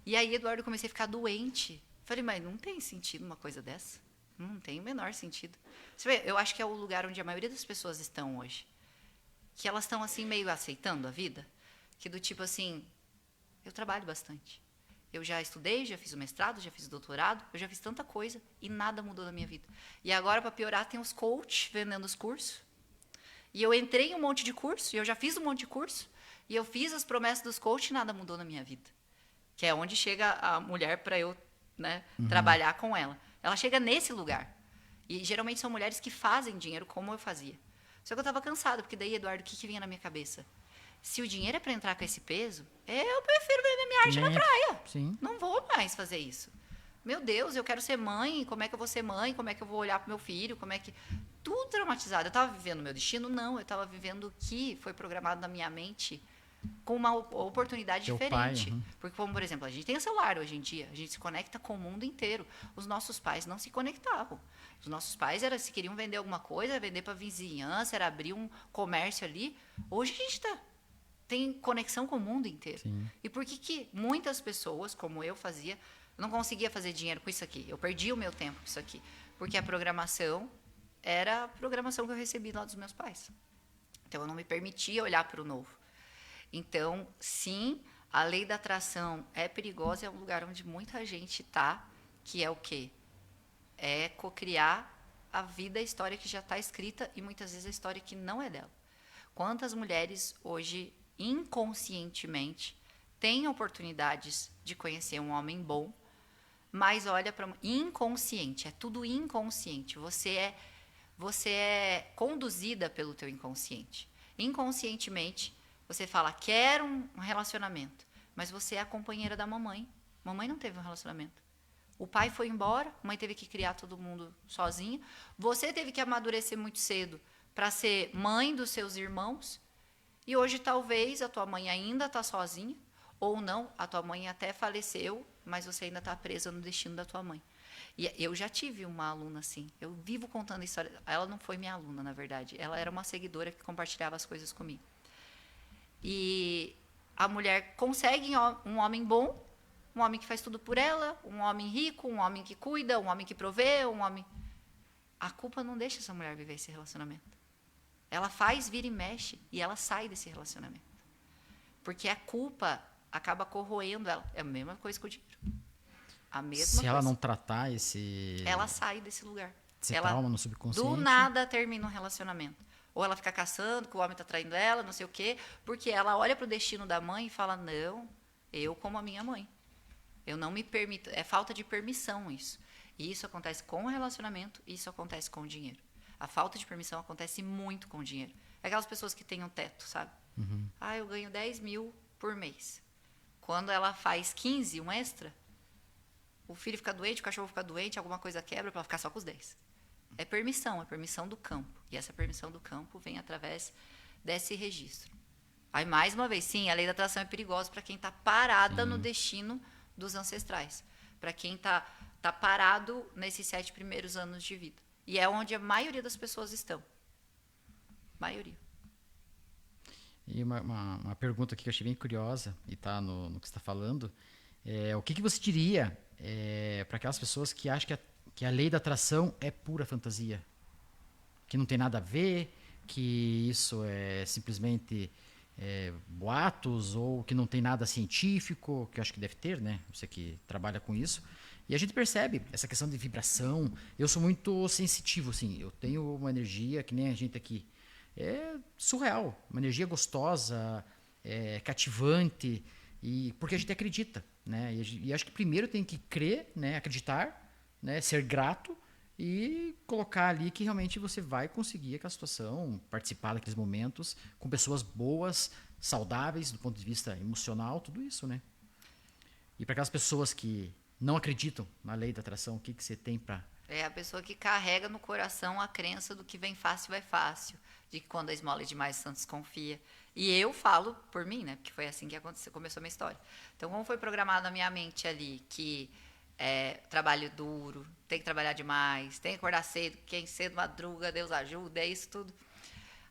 E aí, Eduardo, eu comecei a ficar doente. Falei, mas não tem sentido uma coisa dessa. Não tem o menor sentido. Você vê, eu acho que é o lugar onde a maioria das pessoas estão hoje. Que elas estão, assim, meio aceitando a vida. Que do tipo, assim, eu trabalho bastante. Eu já estudei, já fiz o mestrado, já fiz o doutorado, eu já fiz tanta coisa e nada mudou na minha vida. E agora, para piorar, tem os coaches vendendo os cursos. E eu entrei em um monte de curso, e eu já fiz um monte de curso, e eu fiz as promessas dos coaches e nada mudou na minha vida. Que é onde chega a mulher para eu, né, trabalhar com ela. Ela chega nesse lugar. E geralmente são mulheres que fazem dinheiro como eu fazia. Só que eu estava cansada, porque daí, Eduardo, o que vinha na minha cabeça? Se o dinheiro é para entrar com esse peso, eu prefiro vender minha arte na praia. Sim. Não vou mais fazer isso. Meu Deus, eu quero ser mãe, como é que eu vou ser mãe? Como é que eu vou olhar pro meu filho? Como é que... Tudo traumatizado. Eu estava vivendo meu destino? Não, eu estava vivendo o que foi programado na minha mente com uma oportunidade Teu diferente. pai, Porque, como, por exemplo, a gente tem o celular hoje em dia, a gente se conecta com o mundo inteiro. Os nossos pais não se conectavam. Os nossos pais, se queriam vender alguma coisa, vender para a vizinhança, era abrir um comércio ali. Hoje a gente tem conexão com o mundo inteiro. Sim. E por que muitas pessoas, como eu fazia, não conseguia fazer dinheiro com isso aqui? Eu perdi o meu tempo com isso aqui. Porque a programação era a programação que eu recebi lá dos meus pais. Então, eu não me permitia olhar para o novo. Então, sim, a lei da atração é perigosa, é um lugar onde muita gente está, que é o quê? É cocriar a vida, a história que já está escrita e muitas vezes a história que não é dela. Quantas mulheres hoje, inconscientemente, têm oportunidades de conhecer um homem bom, mas olha para... Inconsciente, é tudo inconsciente. Você é conduzida pelo teu inconsciente. Inconscientemente, você fala, quero um relacionamento, mas você é a companheira da mamãe. Mamãe não teve um relacionamento. O pai foi embora, a mãe teve que criar todo mundo sozinha. Você teve que amadurecer muito cedo para ser mãe dos seus irmãos. E hoje, talvez, a tua mãe ainda está sozinha, ou não, a tua mãe até faleceu, mas você ainda está presa no destino da tua mãe. E eu já tive uma aluna assim. Eu vivo contando a história. Ela não foi minha aluna, na verdade. Ela era uma seguidora que compartilhava as coisas comigo. E a mulher consegue um homem bom, um homem que faz tudo por ela, um homem rico, um homem que cuida, um homem que provê, um homem... A culpa não deixa essa mulher viver esse relacionamento. Ela faz, vira e mexe, e ela sai desse relacionamento. Porque a culpa acaba corroendo ela. É a mesma coisa que o dinheiro. A mesma Se coisa. ela não tratar esse Ela sai desse lugar. esse Ela, trauma no subconsciente... do nada, termina um relacionamento. Ou ela fica caçando, que o homem está traindo ela, não sei o quê, porque ela olha para o destino da mãe e fala, não, eu como a minha mãe. Eu não me permito. É falta de permissão isso. E isso acontece com o relacionamento, e isso acontece com o dinheiro. A falta de permissão acontece muito com o dinheiro. É aquelas pessoas que têm um teto, sabe? Uhum. Eu ganho 10 mil por mês. Quando ela faz 15, um extra, o filho fica doente, o cachorro fica doente, alguma coisa quebra para ela ficar só com os 10. É permissão do campo. E essa permissão do campo vem através desse registro. Aí, mais uma vez, sim, a lei da atração é perigosa para quem está parada no destino dos ancestrais. Para quem está parado nesses 7 primeiros anos de vida. E é onde a maioria das pessoas estão. Maioria. E uma pergunta aqui que eu achei bem curiosa, e está no que você está falando, o que você diria para aquelas pessoas que acham que a lei da atração é pura fantasia? Que não tem nada a ver, que isso é simplesmente boatos, ou que não tem nada científico, que eu acho que deve ter, né? Você que trabalha com isso. E a gente percebe essa questão de vibração. Eu sou muito sensitivo, assim. Eu tenho uma energia, que nem a gente aqui. É surreal. Uma energia gostosa, cativante. Porque a gente acredita, né? E acho que primeiro tem que crer, né? Acreditar, né? Ser grato e colocar ali que realmente você vai conseguir aquela situação, participar daqueles momentos com pessoas boas, saudáveis do ponto de vista emocional, tudo isso, né? E para aquelas pessoas que não acreditam na lei da atração, o que você tem para... É a pessoa que carrega no coração a crença do que vem fácil, vai fácil. De que quando a esmola é demais, o santo desconfia. E eu falo por mim, né? Porque foi assim que aconteceu, começou a minha história. Então, como foi programado na minha mente ali que trabalho duro, tem que trabalhar demais, tem que acordar cedo, quem cedo madruga, Deus ajuda, é isso tudo.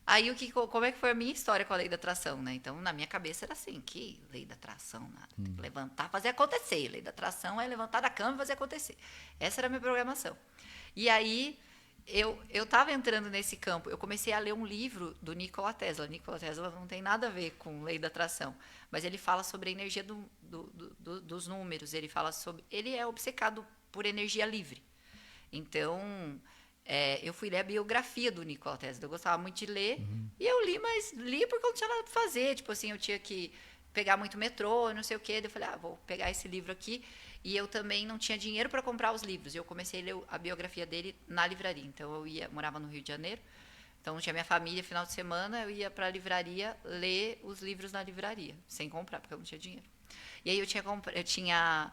Aí, como é que foi a minha história com a lei da atração, né? Então, na minha cabeça era assim, que lei da atração, nada. Tem que levantar, fazer acontecer. Lei da atração é levantar da cama e fazer acontecer. Essa era a minha programação. E aí, eu estava entrando nesse campo. Eu comecei a ler um livro do Nikola Tesla. Nikola Tesla não tem nada a ver com lei da atração, mas ele fala sobre a energia dos números. Ele é obcecado por energia livre. Então... eu fui ler a biografia do Nikola Tesla. Eu gostava muito de ler. E eu li, mas li porque eu não tinha nada para fazer. Tipo assim, eu tinha que pegar muito metrô, não sei o quê. Daí eu falei, vou pegar esse livro aqui. E eu também não tinha dinheiro para comprar os livros. E eu comecei a ler a biografia dele na livraria. Então, morava no Rio de Janeiro. Então, tinha minha família, final de semana, eu ia para a livraria ler os livros na livraria, sem comprar, porque eu não tinha dinheiro. E aí eu tinha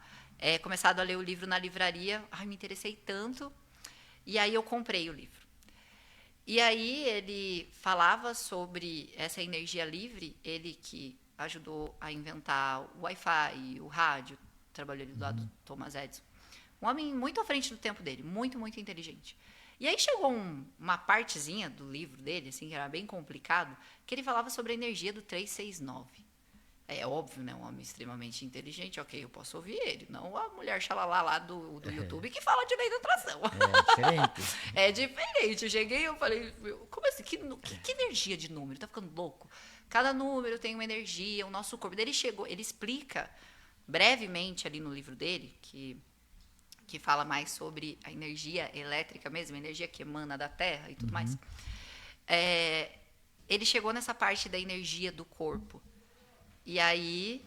começado a ler o livro na livraria. Ai, me interessei tanto. E aí eu comprei o livro. E aí ele falava sobre essa energia livre, ele que ajudou a inventar o Wi-Fi, o rádio, trabalhou ali do lado do Thomas Edison. Um homem muito à frente do tempo dele, muito, muito inteligente. E aí chegou uma partezinha do livro dele, assim, que era bem complicado, que ele falava sobre a energia do 369. É óbvio, né? Um homem extremamente inteligente, ok, eu posso ouvir ele, não a mulher xalala lá do YouTube que fala de lei da atração. É diferente. É diferente. Eu cheguei e eu falei, como assim? Que energia de número? Tá ficando louco? Cada número tem uma energia, o nosso corpo. Daí ele explica brevemente ali no livro dele, que fala mais sobre a energia elétrica mesmo, a energia que emana da Terra e tudo mais. Ele chegou nessa parte da energia do corpo. E aí,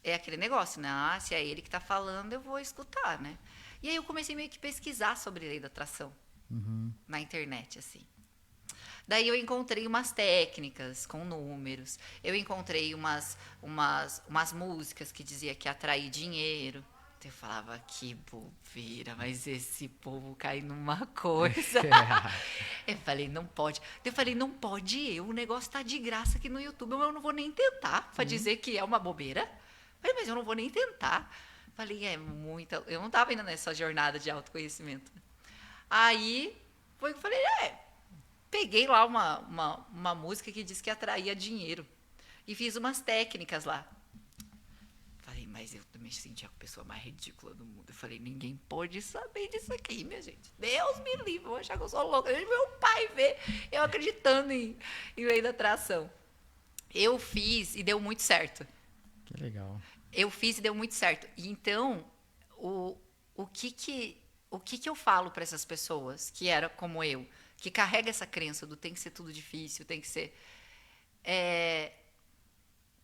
é aquele negócio, né? Ah, se é ele que está falando, eu vou escutar, né? E aí eu comecei meio que pesquisar sobre lei da atração na internet, assim. Daí eu encontrei umas técnicas com números. Eu encontrei umas músicas que dizia que atrair dinheiro. Eu falava, que bobeira, mas esse povo cai numa coisa. Eu falei, não pode. Eu falei, não pode o negócio tá de graça aqui no YouTube, eu não vou nem tentar para dizer que é uma bobeira. Eu falei, mas eu não vou nem tentar. Eu falei, eu não estava ainda nessa jornada de autoconhecimento. Aí, eu falei, peguei lá uma música que diz que atraía dinheiro e fiz umas técnicas lá. Mas eu também sentia a pessoa mais ridícula do mundo. Eu falei, ninguém pode saber disso aqui, minha gente. Deus me livre, eu vou achar que eu sou louca. Meu pai vê eu acreditando em lei da atração. Eu fiz e deu muito certo. Que legal. Eu fiz e deu muito certo. E então, o que eu falo para essas pessoas que era como eu, que carrega essa crença do tem que ser tudo difícil, tem que ser...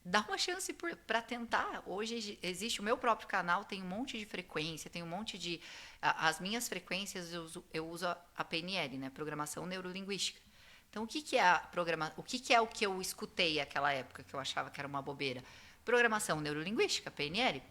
dá uma chance para tentar. Hoje existe o meu próprio canal, tem um monte de frequência, tem um monte de... As minhas frequências eu uso a PNL, né? Programação Neurolinguística. Então, o que é o que eu escutei naquela época, que eu achava que era uma bobeira? Programação Neurolinguística, PNL,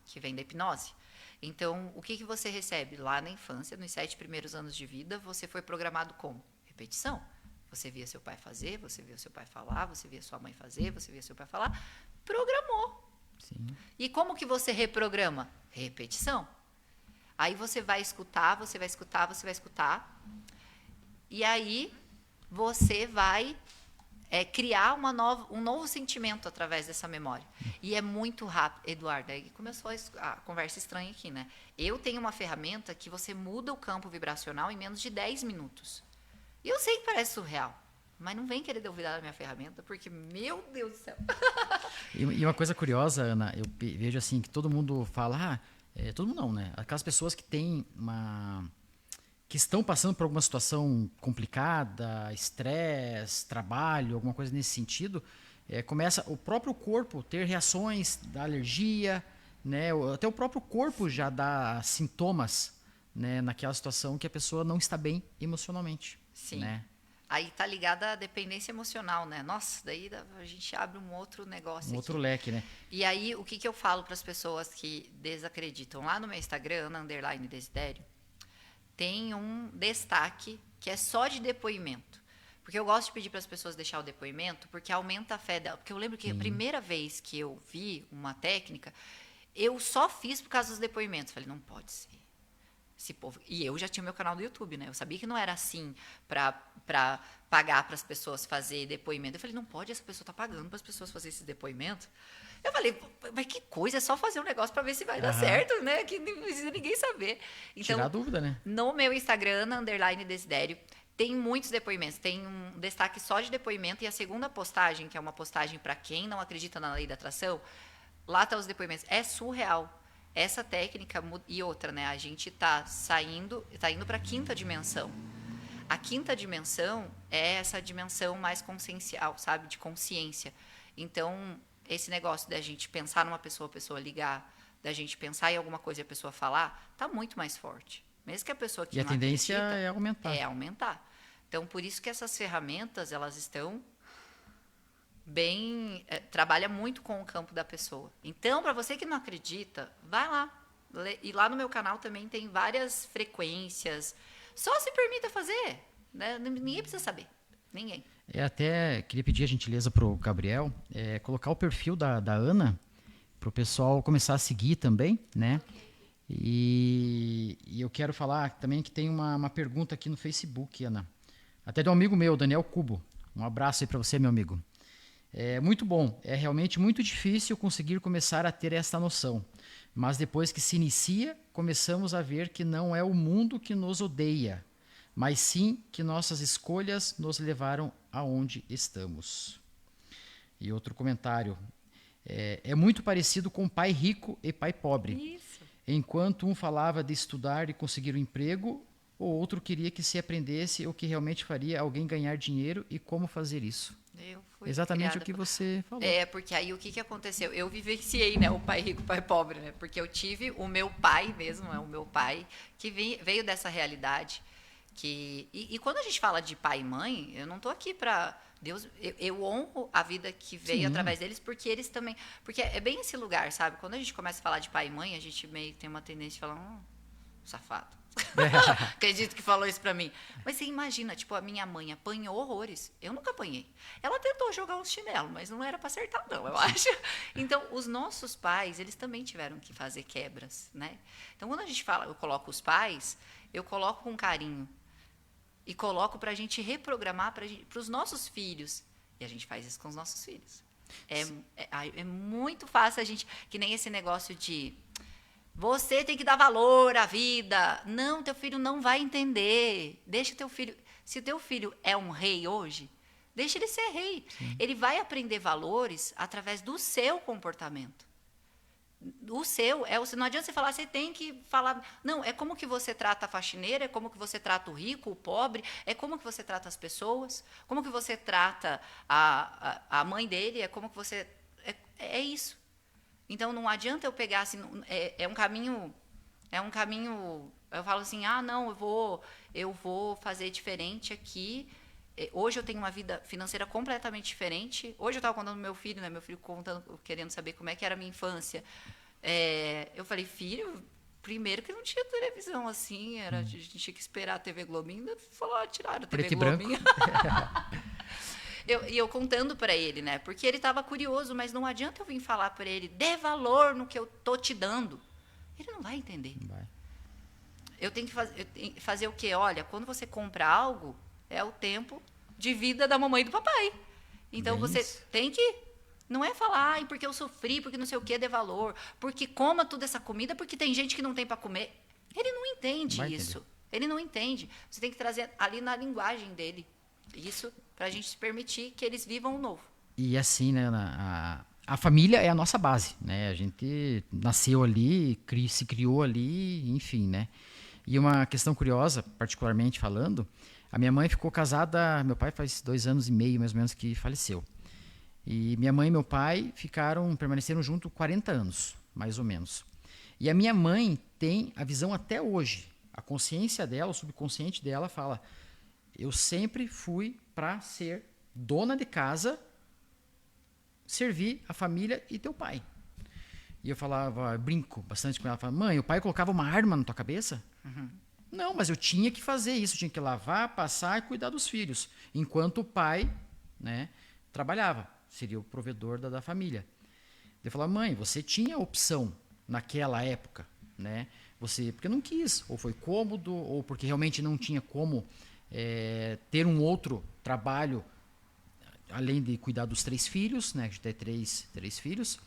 que vem da hipnose. Então, o que você recebe? Lá na infância, nos 7 primeiros anos de vida, você foi programado com repetição. Você via seu pai fazer, você via seu pai falar, você via sua mãe fazer, você via seu pai falar. Programou. Sim. E como que você reprograma? Repetição. Aí você vai escutar, você vai escutar, você vai escutar. E aí você vai criar um novo sentimento através dessa memória. E é muito rápido. Eduardo, aí começou a conversa estranha aqui, né? Eu tenho uma ferramenta que você muda o campo vibracional em menos de 10 minutos. E eu sei que parece surreal, mas não vem querer duvidar da minha ferramenta, porque, meu Deus do céu. E uma coisa curiosa, Ana, eu vejo assim, que todo mundo fala, todo mundo não, né? Aquelas pessoas que têm que estão passando por alguma situação complicada, estresse, trabalho, alguma coisa nesse sentido, começa o próprio corpo ter reações da alergia, né? Até o próprio corpo já dá sintomas, né? Naquela situação que a pessoa não está bem emocionalmente. Sim. Né? Aí tá ligada à dependência emocional, né? Nossa, daí a gente abre um outro negócio aqui. Outro leque, né? E aí, o que eu falo para as pessoas que desacreditam? Lá no meu Instagram, Ana_Desidério, tem um destaque que é só de depoimento. Porque eu gosto de pedir para as pessoas deixar o depoimento, porque aumenta a fé dela. Porque eu lembro que a primeira vez que eu vi uma técnica, eu só fiz por causa dos depoimentos. Falei, não pode ser. Esse povo. E eu já tinha o meu canal do YouTube, né? Eu sabia que não era assim para pagar para as pessoas fazer depoimento. Eu falei, não pode, essa pessoa tá pagando para as pessoas fazer esse depoimento. Eu falei, mas que coisa, é só fazer um negócio para ver se vai dar certo, né? Que não precisa ninguém saber. Então, tirar a dúvida, né? No meu Instagram, _Desidério, tem muitos depoimentos. Tem um destaque só de depoimento. E a segunda postagem, que é uma postagem para quem não acredita na lei da atração, lá tá os depoimentos. É surreal. Essa técnica e outra, né? A gente tá indo para a 5ª dimensão. A 5ª dimensão é essa dimensão mais consciencial, sabe? De consciência. Então, esse negócio da gente pensar numa pessoa, a pessoa ligar, da gente pensar em alguma coisa e a pessoa falar, tá muito mais forte. Mesmo que a pessoa que e não a tendência acredita, é aumentar. É aumentar. Então, por isso que essas ferramentas, elas estão bem... trabalha muito com o campo da pessoa. Então, para você que não acredita, vai lá. E lá no meu canal também tem várias frequências. Só se permita fazer, né? Ninguém precisa saber. Ninguém. Até queria pedir a gentileza pro Gabriel colocar o perfil da Ana para o pessoal começar a seguir também, né? E eu quero falar também que tem uma pergunta aqui no Facebook, Ana. Até de um amigo meu, Daniel Cubo. Um abraço aí para você, meu amigo. É muito bom. É realmente muito difícil conseguir começar a ter esta noção. Mas depois que se inicia, começamos a ver que não é o mundo que nos odeia, mas sim que nossas escolhas nos levaram aonde estamos. E outro comentário. É muito parecido com pai rico e pai pobre. Isso. Enquanto um falava de estudar e conseguir um emprego, o outro queria que se aprendesse o que realmente faria alguém ganhar dinheiro e como fazer isso. Eu fui Exatamente o que você falou. Porque aí o que aconteceu? Eu vivenciei, né, o pai rico, o pai pobre, né? Porque eu tive o meu pai mesmo, o meu pai, que veio dessa realidade. E quando a gente fala de pai e mãe, eu não estou aqui para Deus, eu honro a vida que veio através deles, porque eles também, porque é bem esse lugar, sabe? Quando a gente começa a falar de pai e mãe, a gente meio tem uma tendência de falar, safado. Acredito que falou isso pra mim. Mas você imagina, tipo, a minha mãe apanhou horrores. Eu nunca apanhei. Ela tentou jogar um chinelo, mas não era pra acertar, não, eu acho. Então, os nossos pais, eles também tiveram que fazer quebras, né? Então, quando a gente fala, eu coloco os pais, eu coloco com carinho. E coloco pra gente reprogramar pros nossos filhos. E a gente faz isso com os nossos filhos. É muito fácil a gente, que nem esse negócio de você tem que dar valor à vida. Não, teu filho não vai entender. Deixa teu filho. Se teu filho é um rei hoje, deixa ele ser rei. Sim. Ele vai aprender valores através do seu comportamento. O seu, não adianta você falar, você tem que falar. Não, é como que você trata a faxineira, é como que você trata o rico, o pobre, é como que você trata as pessoas, como que você trata a mãe dele, é como que você. É isso. Então, não adianta eu pegar assim, é um caminho, eu falo assim, não, eu vou fazer diferente aqui. Hoje eu tenho uma vida financeira completamente diferente. Hoje eu estava contando pro meu filho, né, querendo saber como é que era a minha infância. Eu falei, filho, primeiro que não tinha televisão assim, a gente tinha que esperar a TV Globinho, falou, tiraram a TV Preto Globinho. E eu contando para ele, né? Porque ele estava curioso, mas não adianta eu vir falar para ele, dê valor no que eu tô te dando. Ele não vai entender. Não vai. Eu tenho que fazer o quê? Olha, quando você compra algo, é o tempo de vida da mamãe e do papai. Então, você tem que... Não é falar, porque eu sofri, porque não sei o quê, dê valor, porque coma toda essa comida, porque tem gente que não tem para comer. Ele não entende isso. Ele não entende. Você tem que trazer ali na linguagem dele. Isso para a gente se permitir que eles vivam o novo. E assim, né, a família é a nossa base, né? A gente nasceu ali, se criou ali, enfim, né? E uma questão curiosa, particularmente falando, a minha mãe ficou casada, meu pai faz 2 anos e meio, mais ou menos, que faleceu. E minha mãe e meu pai permaneceram juntos 40 anos, mais ou menos. E a minha mãe tem a visão até hoje, a consciência dela, o subconsciente dela fala, eu sempre fui para ser dona de casa, servir a família e teu pai. E eu falava, brinco bastante com ela, falava, mãe, o pai colocava uma arma na tua cabeça? Uhum. Não, mas eu tinha que fazer isso, tinha que lavar, passar e cuidar dos filhos, enquanto o pai, né, trabalhava, seria o provedor da família. Eu falava, mãe, você tinha opção naquela época, né? Porque não quis, ou foi cômodo, ou porque realmente não tinha como ter um outro trabalho, além de cuidar dos 3 filhos, né? A gente tem 3 filhos,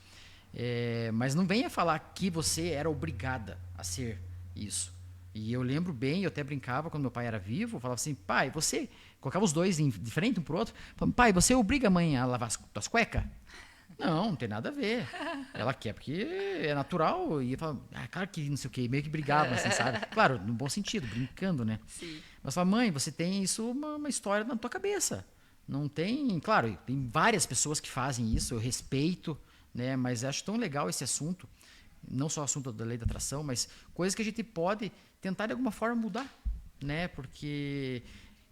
mas não venha falar que você era obrigada a ser isso. E eu lembro bem, eu até brincava quando meu pai era vivo, eu falava assim, pai, você... Colocava os dois de frente um pro outro, falava, pai, você obriga a mãe a lavar as tuas cuecas? Não tem nada a ver. Ela quer porque é natural. E eu falava, claro que não sei o quê, meio que brigava, assim, sabe? Claro, no bom sentido, brincando, né? Sim. Mas falava, mãe, você tem isso, uma história na tua cabeça. Não tem... Claro, tem várias pessoas que fazem isso, eu respeito, né? Mas acho tão legal esse assunto, não só o assunto da lei da atração, mas coisas que a gente pode tentar de alguma forma mudar, né? Porque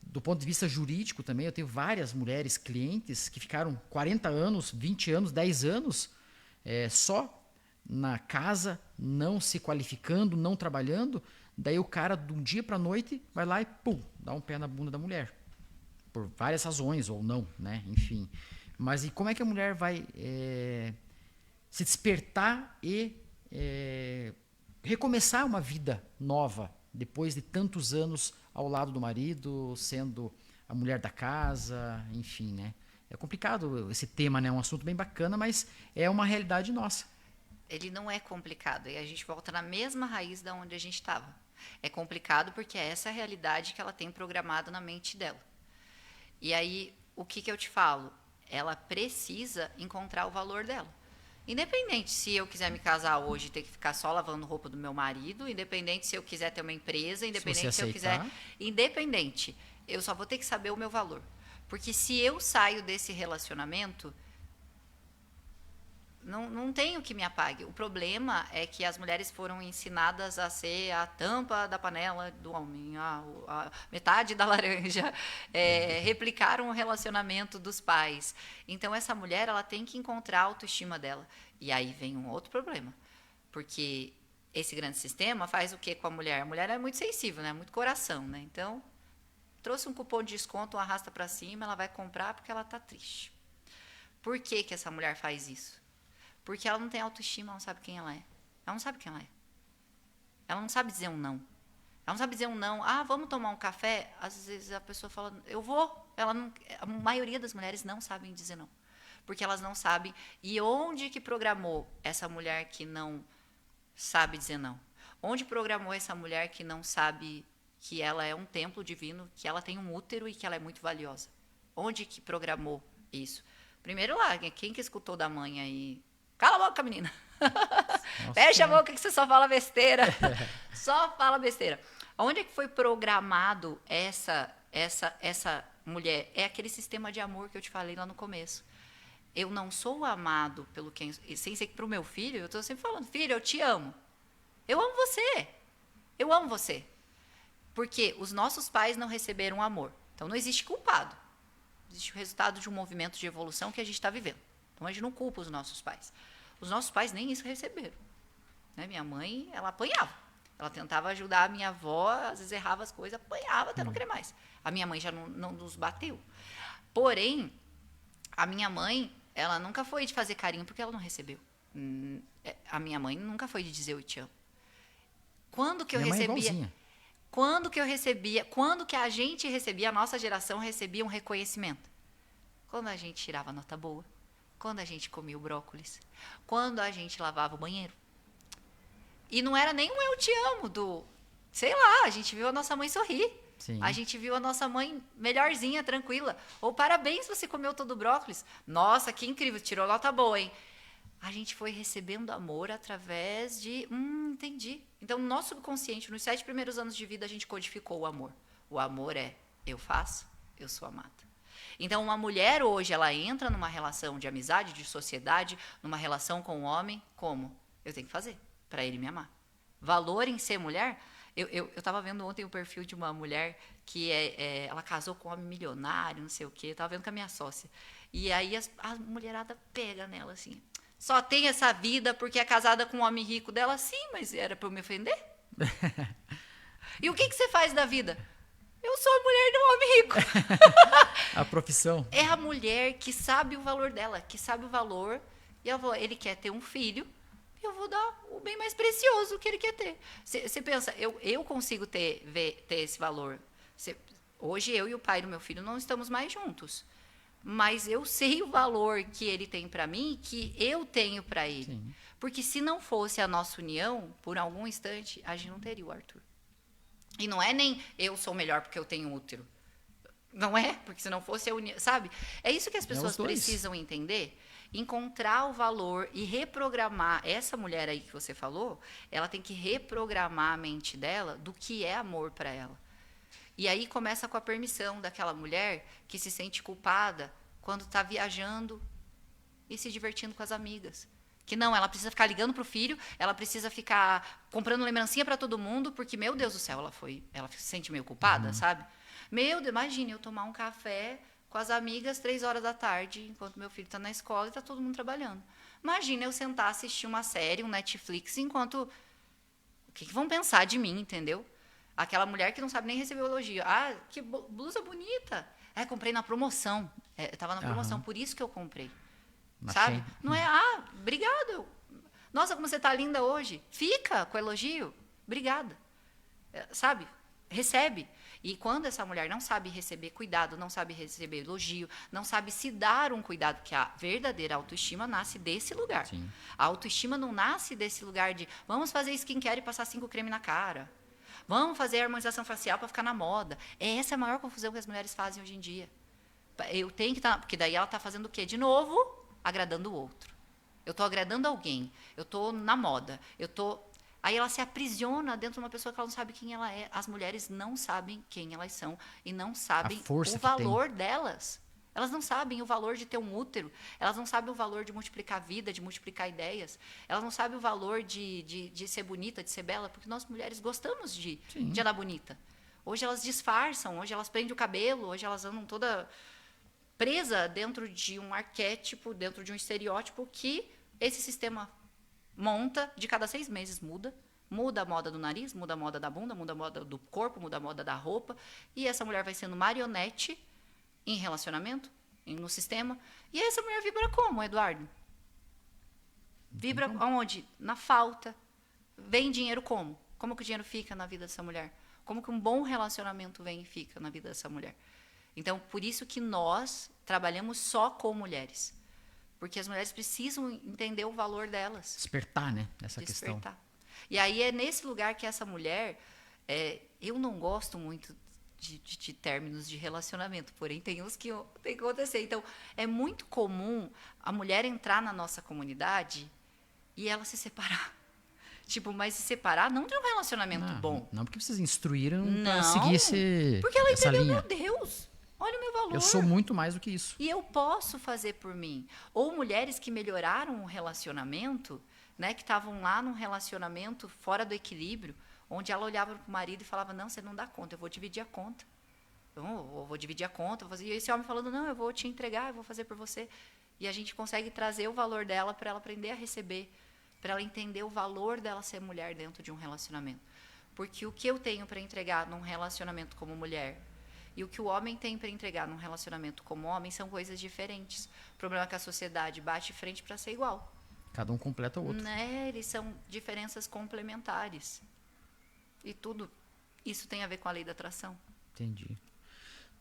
do ponto de vista jurídico também, eu tenho várias mulheres clientes que ficaram 40 anos, 20 anos, 10 anos só na casa, não se qualificando, não trabalhando, daí o cara, de um dia para a noite, vai lá e, pum, dá um pé na bunda da mulher. Por várias razões, ou não, né? Enfim. Mas e como é que a mulher vai se despertar e recomeçar uma vida nova, depois de tantos anos ao lado do marido, sendo a mulher da casa, enfim, né? É complicado esse tema, né? É um assunto bem bacana, mas é uma realidade nossa. Ele não é complicado, e a gente volta na mesma raiz da onde a gente estava. É complicado porque é essa a realidade que ela tem programado na mente dela. E aí, o que eu te falo? Ela precisa encontrar o valor dela. Independente se eu quiser me casar hoje e ter que ficar só lavando roupa do meu marido, independente se eu quiser ter uma empresa, independente se eu quiser... Independente, eu só vou ter que saber o meu valor. Porque se eu saio desse relacionamento, não tenho que me apague. O problema é que as mulheres foram ensinadas a ser a tampa da panela do homem, a metade da laranja, replicaram o relacionamento dos pais. Então, essa mulher ela tem que encontrar a autoestima dela. E aí vem um outro problema, porque esse grande sistema faz o que com a mulher? A mulher é muito sensível, né? Muito coração, né? Então, trouxe um cupom de desconto, arrasta para cima, ela vai comprar porque ela está triste. Por que essa mulher faz isso? Porque ela não tem autoestima, ela não sabe quem ela é. Ela não sabe quem ela é. Ela não sabe dizer um não. Ela não sabe dizer um não. Ah, vamos tomar um café? Às vezes a pessoa fala, eu vou. A maioria das mulheres não sabem dizer não. Porque elas não sabem. E onde que programou essa mulher que não sabe dizer não? Onde programou essa mulher que não sabe que ela é um templo divino, que ela tem um útero e que ela é muito valiosa? Onde que programou isso? Primeiro lá, quem que escutou da mãe aí? Cala a boca, menina. Fecha a boca que você só fala besteira. Só fala besteira. Onde é que foi programado essa mulher? É aquele sistema de amor que eu te falei lá no começo. Eu não sou amado pelo quem... Sem ser que para o meu filho, eu estou sempre falando, filho, eu te amo. Eu amo você. Eu amo você. Porque os nossos pais não receberam amor. Então, não existe culpado. Existe o resultado de um movimento de evolução que a gente está vivendo. Então, a gente não culpa os nossos pais. Os nossos pais nem isso receberam. Né? Minha mãe, ela apanhava. Ela tentava ajudar a minha avó, às vezes errava as coisas, apanhava até não querer mais. A minha mãe já não nos bateu. Porém, a minha mãe, ela nunca foi de fazer carinho porque ela não recebeu. A minha mãe nunca foi de dizer eu te amo. Quando que eu recebia... Quando que a gente recebia, a nossa geração recebia um reconhecimento? Quando a gente tirava nota boa. Quando a gente comia o brócolis, quando a gente lavava o banheiro. E não era nem um eu te amo sei lá, a gente viu a nossa mãe sorrir. Sim. A gente viu a nossa mãe melhorzinha, tranquila. Ou parabéns, você comeu todo o brócolis. Nossa, que incrível, tirou nota boa, hein? A gente foi recebendo amor através de... entendi. Então, no nosso subconsciente, nos 7 primeiros anos de vida, a gente codificou o amor. O amor é, eu faço, eu sou amada. Então, uma mulher hoje, ela entra numa relação de amizade, de sociedade, numa relação com um homem, como? Eu tenho que fazer para ele me amar. Valor em ser mulher? Eu estava vendo ontem o perfil de uma mulher que ela casou com um homem milionário, não sei o quê. Eu estava vendo com a minha sócia. E aí a mulherada pega nela assim. Só tem essa vida porque é casada com um homem rico dela? Sim, mas era para eu me ofender? E o que você faz da vida? Eu sou a mulher de um homem rico. A profissão. É a mulher que sabe o valor dela, que sabe o valor. E ele quer ter um filho, eu vou dar o bem mais precioso que ele quer ter. Você pensa, eu consigo ter esse valor. Hoje eu e o pai do meu filho não estamos mais juntos. Mas eu sei o valor que ele tem para mim, que eu tenho para ele. Sim. Porque se não fosse a nossa união, por algum instante, a gente não teria o Arthur. E não é nem eu sou melhor porque eu tenho útero. Não é, porque se não fosse a união, sabe? É isso que as pessoas precisam entender, encontrar o valor e reprogramar. Essa mulher aí que você falou, ela tem que reprogramar a mente dela do que é amor para ela. E aí começa com a permissão daquela mulher que se sente culpada quando está viajando e se divertindo com as amigas. Que não, ela precisa ficar ligando pro filho, ela precisa ficar comprando lembrancinha para todo mundo, porque, meu Deus do céu, ela se sente meio culpada, sabe? Meu Deus, imagine eu tomar um café com as amigas 3 horas da tarde, enquanto meu filho está na escola e está todo mundo trabalhando. Imagina eu sentar, assistir uma série, um Netflix, enquanto... O que vão pensar de mim, entendeu? Aquela mulher que não sabe nem receber o elogio. Ah, que blusa bonita. Comprei na promoção. Tava na promoção, por isso que eu comprei. Sabe? Não é, obrigado. Nossa, como você tá linda hoje. Fica com o elogio. Obrigada. Sabe? Recebe. E quando essa mulher não sabe receber cuidado, não sabe receber elogio, não sabe se dar um cuidado, porque a verdadeira autoestima nasce desse lugar. Sim. A autoestima não nasce desse lugar de vamos fazer skincare e passar 5 creme na cara. Vamos fazer harmonização facial para ficar na moda. Essa é a maior confusão que as mulheres fazem hoje em dia. Eu tenho que estar... Porque daí ela está fazendo o quê? De novo, agradando o outro. Eu estou agradando alguém. Eu estou na moda. Aí ela se aprisiona dentro de uma pessoa que ela não sabe quem ela é. As mulheres não sabem quem elas são e não sabem o valor delas. Elas não sabem o valor de ter um útero. Elas não sabem o valor de multiplicar vida, de multiplicar ideias. Elas não sabem o valor de ser bonita, de ser bela, porque nós mulheres gostamos de andar bonita. Hoje elas disfarçam, hoje elas prendem o cabelo, hoje elas andam toda presa dentro de um arquétipo, dentro de um estereótipo que esse sistema monta de cada 6 meses, muda. Muda a moda do nariz, muda a moda da bunda, muda a moda do corpo, muda a moda da roupa. E essa mulher vai sendo marionete em relacionamento, no sistema. E essa mulher vibra como, Eduardo? Vibra aonde? Na falta. Vem dinheiro como? Como que o dinheiro fica na vida dessa mulher? Como que um bom relacionamento vem e fica na vida dessa mulher? Então, por isso que nós trabalhamos só com mulheres. Porque as mulheres precisam entender o valor delas. Despertar, né? Essa questão. E aí é nesse lugar que essa mulher... eu não gosto muito de términos de relacionamento, porém tem uns que tem que acontecer. Então, é muito comum a mulher entrar na nossa comunidade e ela se separar. Mas se separar não de um relacionamento bom. Não, porque vocês instruíram para seguir porque ela essa entendeu, linha. meu Deus, olha o meu valor. Eu sou muito mais do que isso. E eu posso fazer por mim. Ou mulheres que melhoraram o relacionamento, né, que estavam lá num relacionamento fora do equilíbrio, onde ela olhava para o marido e falava, não, você não dá conta, eu vou dividir a conta. Eu vou dividir a conta. E esse homem falando, não, eu vou te entregar, eu vou fazer por você. E a gente consegue trazer o valor dela para ela aprender a receber, para ela entender o valor dela ser mulher dentro de um relacionamento. Porque o que eu tenho para entregar num relacionamento como mulher e o que o homem tem para entregar num relacionamento como homem são coisas diferentes. O problema é que a sociedade bate frente para ser igual. Cada um completa o outro. Né? Eles são diferenças complementares. E tudo isso tem a ver com a lei da atração. Entendi.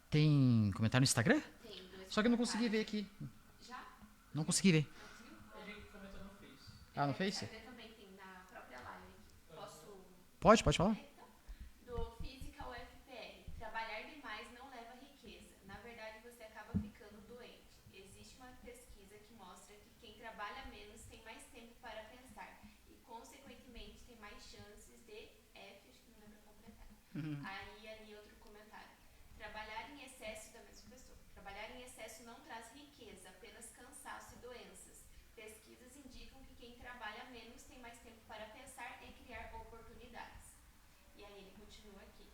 Tem comentário no Instagram? Tem 2 Só que eu não consegui ver aqui. Já? Não consegui ver. Ele comentou no Face. Ah, no Face? Também tem na própria live. Posso... Pode falar. Do Physical FPR. Trabalhar demais não leva a riqueza. Na verdade, você acaba ficando doente. Existe uma pesquisa que mostra que quem trabalha menos tem mais tempo para pensar e, consequentemente, tem mais chances de F, acho que não lembra completar. Aí, ali, outro comentário. Trabalhar em excesso da mesma pessoa. Trabalhar em excesso não traz riqueza, apenas cansaço e doenças. Pesquisas indicam que quem trabalha menos tem mais tempo para pensar e criar oportunidades. E aí ele continua aqui.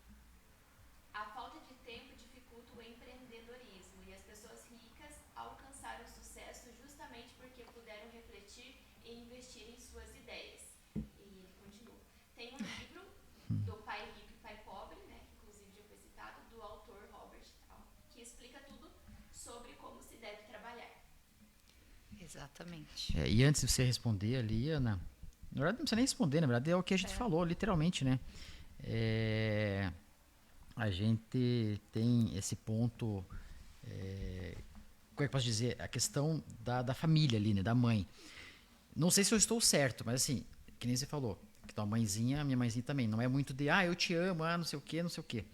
A falta de tempo dificulta o empreendedorismo e as pessoas ricas alcançaram sucesso justamente porque puderam refletir e investir em suas ideias. E ele continua. Tem um livro do Pai Rico e Pai Pobre, né, que inclusive já foi citado, do autor Robert Tal, que explica tudo sobre como se deve trabalhar. Exatamente. E antes de você responder ali, Ana, na verdade não precisa nem responder, na verdade é o que a gente falou, literalmente, né? A gente tem esse ponto, como é que eu posso dizer? A questão da família ali, né? Da mãe. Não sei se eu estou certo, mas assim, que nem você falou, que tua mãezinha, minha mãezinha também, não é muito de, eu te amo, não sei o quê, não sei o quê.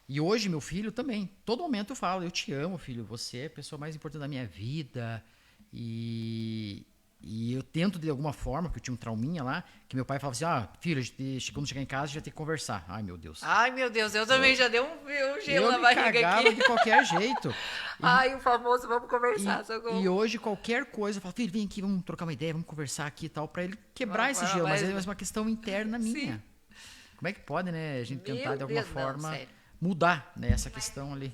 E hoje, meu filho também, todo momento eu falo, eu te amo, filho, você é a pessoa mais importante da minha vida. E eu tento, de alguma forma, porque eu tinha um trauminha lá, que meu pai falava assim, filho, quando chegar em casa, a gente vai ter que conversar. Ai, meu Deus. Ai, meu Deus, eu também já deu um gelo na barriga aqui. Eu me cagava de qualquer jeito. Ai, o famoso, vamos conversar. E hoje, qualquer coisa, eu falo, filho, vem aqui, vamos trocar uma ideia, vamos conversar aqui e tal, pra ele quebrar esse gelo. Mas é mais uma questão interna minha. Como é que pode, né, a gente tentar, de alguma forma, mudar, né, essa questão ali.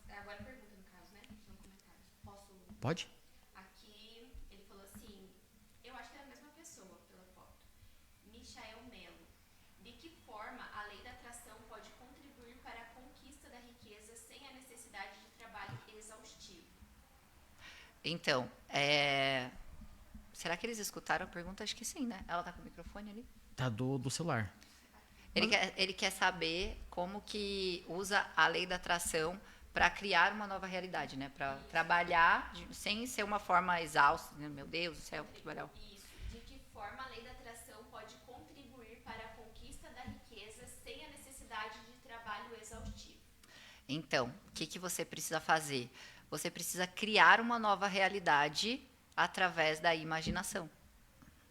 Agora pergunta, no caso, né? São comentários. Posso... Pode? Aqui, ele falou assim, Então, será que eles escutaram a pergunta? Acho que sim, né? Ela tá com o microfone ali? Tá do celular. Ele quer saber como que usa a lei da atração para criar uma nova realidade, né? Para trabalhar sem ser uma forma exausta, né? Meu Deus do céu, trabalhar. Isso. De que forma a lei da atração pode contribuir para a conquista da riqueza sem a necessidade de trabalho exaustivo? Então, o que você precisa fazer? Você precisa criar uma nova realidade através da imaginação.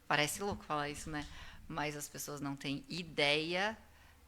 Parece louco falar isso, né? Mas as pessoas não têm ideia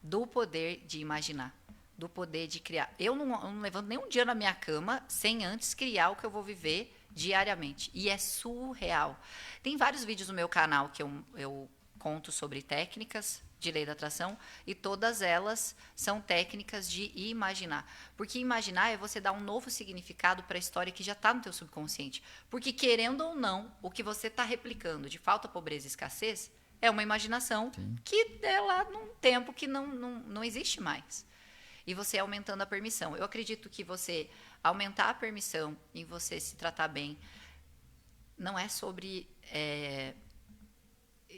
do poder de imaginar, do poder de criar. Eu não levanto nem um dia na minha cama sem antes criar o que eu vou viver diariamente. E é surreal. Tem vários vídeos no meu canal que eu conto sobre técnicas de lei da atração e todas elas são técnicas de imaginar. Porque imaginar é você dar um novo significado para a história que já está no teu subconsciente. Porque, querendo ou não, o que você está replicando de falta, pobreza e escassez é uma imaginação que é lá num tempo que não existe mais. E você aumentando a permissão. Eu acredito que você aumentar a permissão em você se tratar bem não é sobre...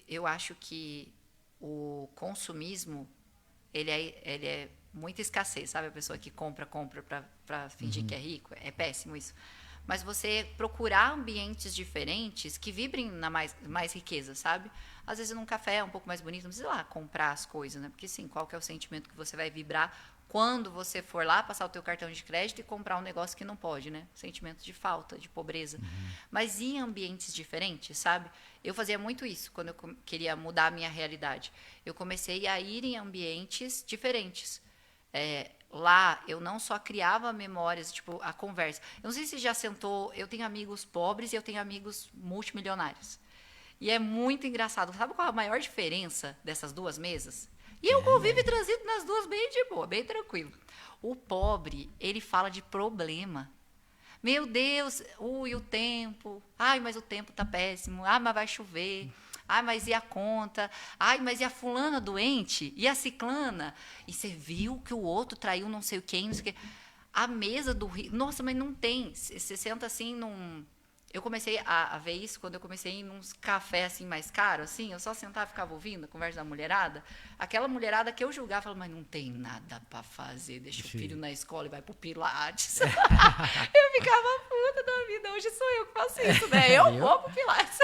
eu acho que o consumismo, ele é muita escassez, sabe? A pessoa que compra para fingir que é rico. É péssimo isso. Mas você procurar ambientes diferentes que vibrem na mais riqueza, sabe? Às vezes num café é um pouco mais bonito, não precisa ir lá comprar as coisas, né? Porque sim, qual que é o sentimento que você vai vibrar quando você for lá passar o teu cartão de crédito e comprar um negócio que não pode, né? Sentimento de falta, de pobreza. Mas em ambientes diferentes, sabe? Eu fazia muito isso quando eu queria mudar a minha realidade. Eu comecei a ir em ambientes diferentes. Lá, eu não só criava memórias, tipo, a conversa. Eu não sei se já sentou... Eu tenho amigos pobres e eu tenho amigos multimilionários. E é muito engraçado. Sabe qual é a maior diferença dessas duas mesas? E eu convivo e transito nas duas bem de boa, bem tranquilo. O pobre, ele fala de problema. Meu Deus, ui, o tempo. Ai, mas o tempo tá péssimo. Ai, mas vai chover. Ai, mas e a conta? Ai, mas e a fulana doente? E a ciclana? E você viu que o outro traiu não sei quem, não sei o quê. A mesa do rico... Nossa, mas não tem. Você senta assim num... Eu comecei a ver isso quando eu comecei a ir nos cafés assim, mais caros, assim, eu só sentava e ficava ouvindo a conversa da mulherada. Aquela mulherada que eu julgava, falava, mas não tem nada para fazer, deixa o filho na escola e vai pro Pilates. Eu ficava puta da vida, hoje sou eu que faço isso, né? Eu vou pro Pilates.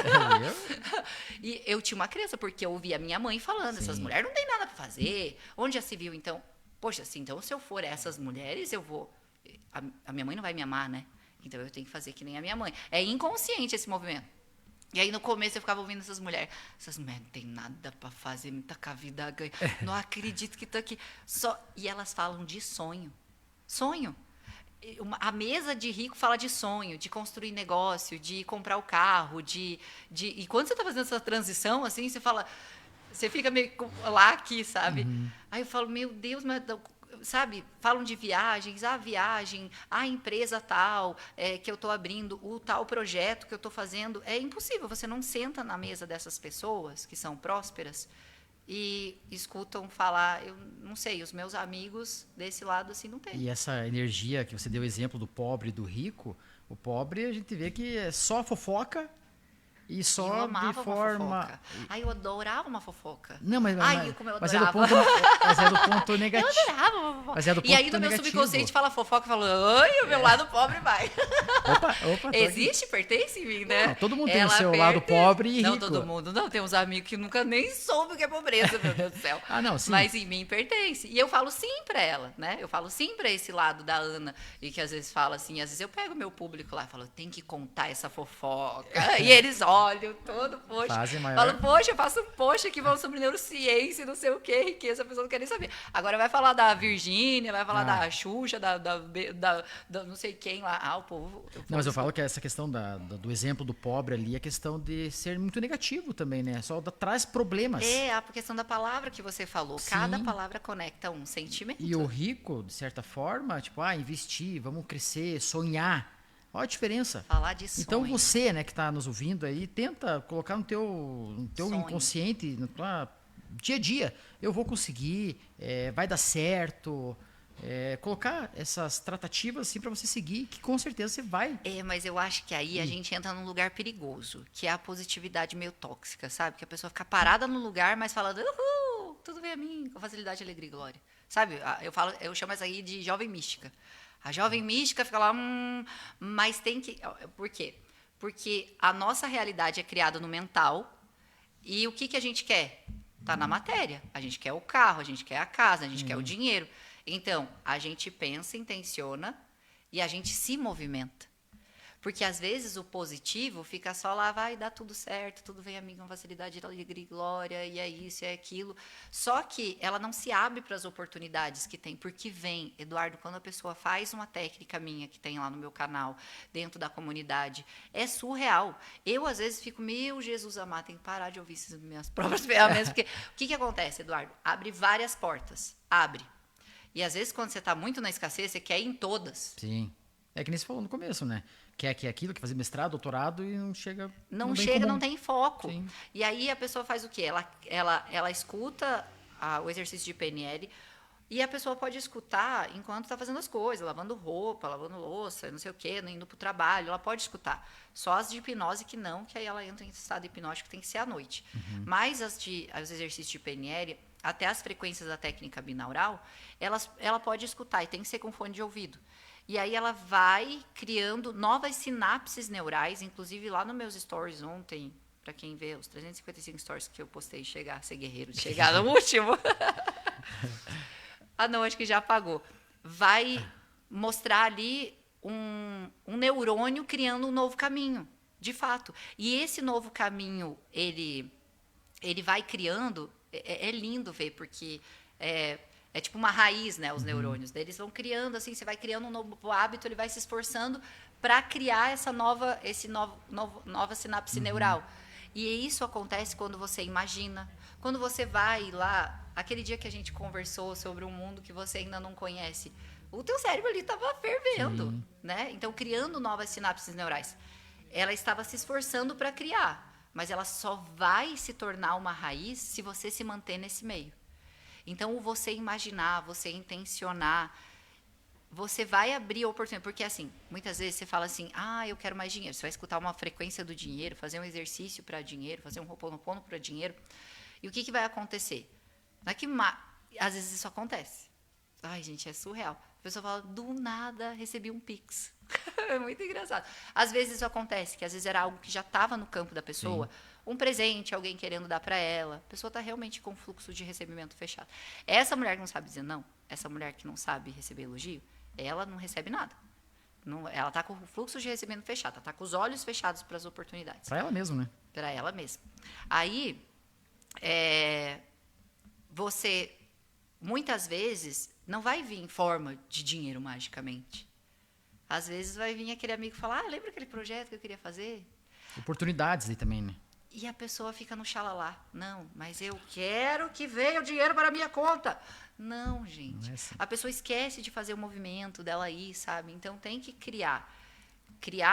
E eu tinha uma crença, porque eu ouvia a minha mãe falando, essas mulheres não tem nada para fazer. Onde já se viu, então? Poxa, assim, então se eu for essas mulheres, eu vou... A minha mãe não vai me amar, né? Então, eu tenho que fazer que nem a minha mãe. É inconsciente esse movimento. E aí, no começo, eu ficava ouvindo essas mulheres. Essas mulheres não tem nada para fazer, não tá com a vida ganha. Não acredito que tô aqui. E elas falam de sonho. Sonho. A mesa de rico fala de sonho, de construir negócio, de comprar o carro, E quando você está fazendo essa transição, assim, você fala... Você fica meio lá aqui, sabe? Aí eu falo, meu Deus, mas... Sabe, falam de viagens, a viagem, a empresa tal, que eu estou abrindo, o tal projeto que eu estou fazendo. É impossível, você não senta na mesa dessas pessoas que são prósperas e escutam falar, eu não sei, os meus amigos desse lado assim não tem. E essa energia que você deu exemplo do pobre e do rico, o pobre a gente vê que é só fofoca. E só eu amava de forma. Uma fofoca. Ai, eu adorava uma fofoca. Não, mas como eu mas adorava. Mas é do ponto negativo. Eu adorava uma fofoca. Mas é do ponto e aí, no meu negativo. subconsciente, fala fofoca e fala, ai, o meu lado pobre vai. Opa, existe, pertence em mim, né? Não, todo mundo tem o seu lado pobre e rico. Não, todo mundo. Não, tem uns amigos que nunca nem soube o que é pobreza, meu Deus do céu. Não, sim. Mas em mim pertence. E eu falo sim pra ela, né? Eu falo sim pra esse lado da Ana. E que às vezes fala assim, às vezes eu pego o meu público lá e falo, tem que contar essa fofoca. E eles olham todo, poxa. Falo, poxa, eu faço poxa que vão sobre neurociência, não sei o que, riqueza, a pessoa não quer nem saber. Agora vai falar da Virgínia, vai falar da Xuxa, da não sei quem lá. O povo... Não, mas eu falo que essa questão do exemplo do pobre ali, a questão de ser muito negativo também, né? Só traz problemas. A questão da palavra que você falou. Sim. Cada palavra conecta um sentimento. E o rico, de certa forma, tipo, investir, vamos crescer, sonhar. Olha a diferença. Falar de sonho. Então você, né, que está nos ouvindo aí, tenta colocar no teu inconsciente, no teu dia a dia. Eu vou conseguir, vai dar certo. colocar essas tratativas assim para você seguir, que com certeza você vai. Mas eu acho que aí a gente entra num lugar perigoso, que é a positividade meio tóxica, sabe? Que a pessoa fica parada no lugar, mas falando, uhul, tudo vem a mim, com facilidade, alegria e glória. Sabe? Eu chamo essa aí de jovem mística. A jovem mística fica lá, mas tem que... Por quê? Porque a nossa realidade é criada no mental, e o que a gente quer? Tá na matéria. A gente quer o carro, a gente quer a casa, a gente quer o dinheiro. Então, a gente pensa, intenciona e a gente se movimenta. Porque, às vezes, o positivo fica só lá, vai dar tudo certo, tudo vem a mim com facilidade, alegria e glória, e é isso, é aquilo. Só que ela não se abre para as oportunidades que tem, porque vem, Eduardo, quando a pessoa faz uma técnica minha, que tem lá no meu canal, dentro da comunidade, é surreal. Eu, às vezes, fico, meu Jesus amado, tem que parar de ouvir essas minhas próprias ferramentas, porque o que acontece, Eduardo? Abre várias portas, abre. E, às vezes, quando você está muito na escassez, você quer ir em todas. Sim. É que nem você falou no começo, né? Quer aquilo, quer fazer mestrado, doutorado e não chega. Não chega, comum. não tem foco. Sim. E aí a pessoa faz o quê? Ela escuta o exercício de PNL e a pessoa pode escutar enquanto está fazendo as coisas, lavando roupa, lavando louça, não sei o quê, indo para o trabalho. Ela pode escutar. Só as de hipnose que não, que aí ela entra em estado hipnótico, tem que ser à noite. Mas os exercícios de PNL, até as frequências da técnica binaural, ela pode escutar e tem que ser com fone de ouvido. E aí ela vai criando novas sinapses neurais, inclusive lá nos meus stories ontem, para quem vê os 355 stories que eu postei, chegar a ser guerreiro, de chegar no último. Não, acho que já apagou. Vai mostrar ali um neurônio criando um novo caminho, de fato. E esse novo caminho, ele vai criando, é lindo ver, porque... É tipo uma raiz, né, os neurônios. Eles vão criando, assim, você vai criando um novo hábito, ele vai se esforçando para criar essa nova sinapse neural. E isso acontece quando você imagina, quando você vai lá, aquele dia que a gente conversou sobre um mundo que você ainda não conhece, o teu cérebro ali estava fervendo, né? Então, criando novas sinapses neurais. Ela estava se esforçando para criar, mas ela só vai se tornar uma raiz se você se manter nesse meio. Então, o você imaginar, você intencionar, você vai abrir a oportunidade. Porque, assim, muitas vezes você fala assim, eu quero mais dinheiro. Você vai escutar uma frequência do dinheiro, fazer um exercício para dinheiro, fazer um Ho'oponopono para dinheiro. E o que vai acontecer? Não é que às vezes isso acontece. Ai, gente, é surreal. A pessoa fala, do nada, recebi um Pix. É muito engraçado. Às vezes isso acontece, que às vezes era algo que já estava no campo da pessoa. Sim. Um presente, alguém querendo dar para ela. A pessoa está realmente com fluxo de recebimento fechado. Essa mulher que não sabe dizer não, essa mulher que não sabe receber elogio, ela não recebe nada. Não, ela está com o fluxo de recebimento fechado, ela está com os olhos fechados para as oportunidades. Para ela mesma, né? Para ela mesma. Aí, você, muitas vezes, não vai vir em forma de dinheiro magicamente. Às vezes vai vir aquele amigo falar, lembra aquele projeto que eu queria fazer? Oportunidades aí também, né? E a pessoa fica no xalalá. Não, mas eu quero que venha o dinheiro para a minha conta. Não, gente. Não é assim. A pessoa esquece de fazer o movimento dela aí, sabe? Então, tem que criar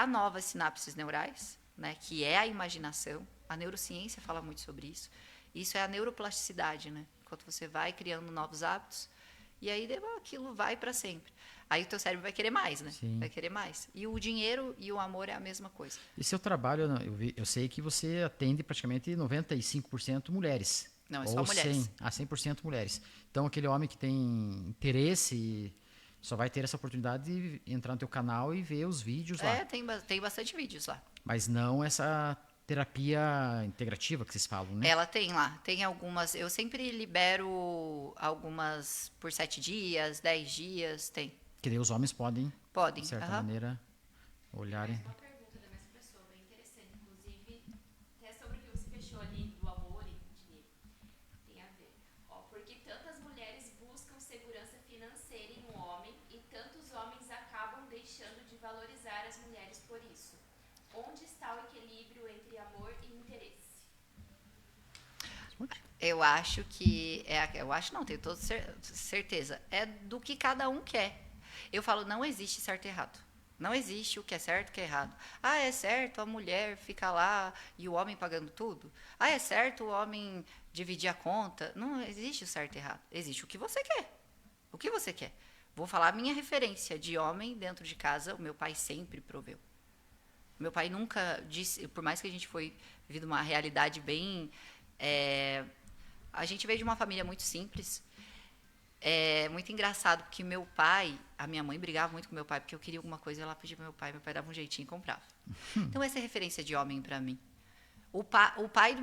novas sinapses neurais, né? Que é a imaginação. A neurociência fala muito sobre isso. Isso é a neuroplasticidade, né? Enquanto você vai criando novos hábitos, e aí aquilo vai para sempre. Aí o teu cérebro vai querer mais, né? Sim. Vai querer mais. E o dinheiro e o amor é a mesma coisa. E seu trabalho, eu sei que você atende praticamente 95% mulheres. Não, é só mulheres. 100% mulheres. Então, aquele homem que tem interesse só vai ter essa oportunidade de entrar no teu canal e ver os vídeos lá. Tem bastante vídeos lá. Mas não essa terapia integrativa que vocês falam, né? Ela tem lá. Tem algumas... Eu sempre libero algumas por 7 dias, 10 dias, tem. Que daí os homens podem, de certa maneira, olharem. Uma pergunta da mesma pessoa, bem interessante, inclusive, até sobre o que você fechou ali do amor e do dinheiro. Tem a ver. Porque tantas mulheres buscam segurança financeira em um homem e tantos homens acabam deixando de valorizar as mulheres por isso. Onde está o equilíbrio entre amor e interesse? Eu acho que... eu acho não, tenho toda certeza. É do que cada um quer. Eu falo, não existe certo e errado. Não existe o que é certo e o que é errado. É certo a mulher ficar lá e o homem pagando tudo? É certo o homem dividir a conta? Não existe o certo e errado. Existe o que você quer. O que você quer. Vou falar a minha referência de homem dentro de casa, o meu pai sempre proveu. Meu pai nunca disse, por mais que a gente foi vivido uma realidade bem... a gente veio de uma família muito simples. É muito engraçado, porque meu pai... A minha mãe brigava muito com meu pai, porque eu queria alguma coisa, ela pedia para meu pai dava um jeitinho e comprava. Então, essa é referência de homem para mim. O pai,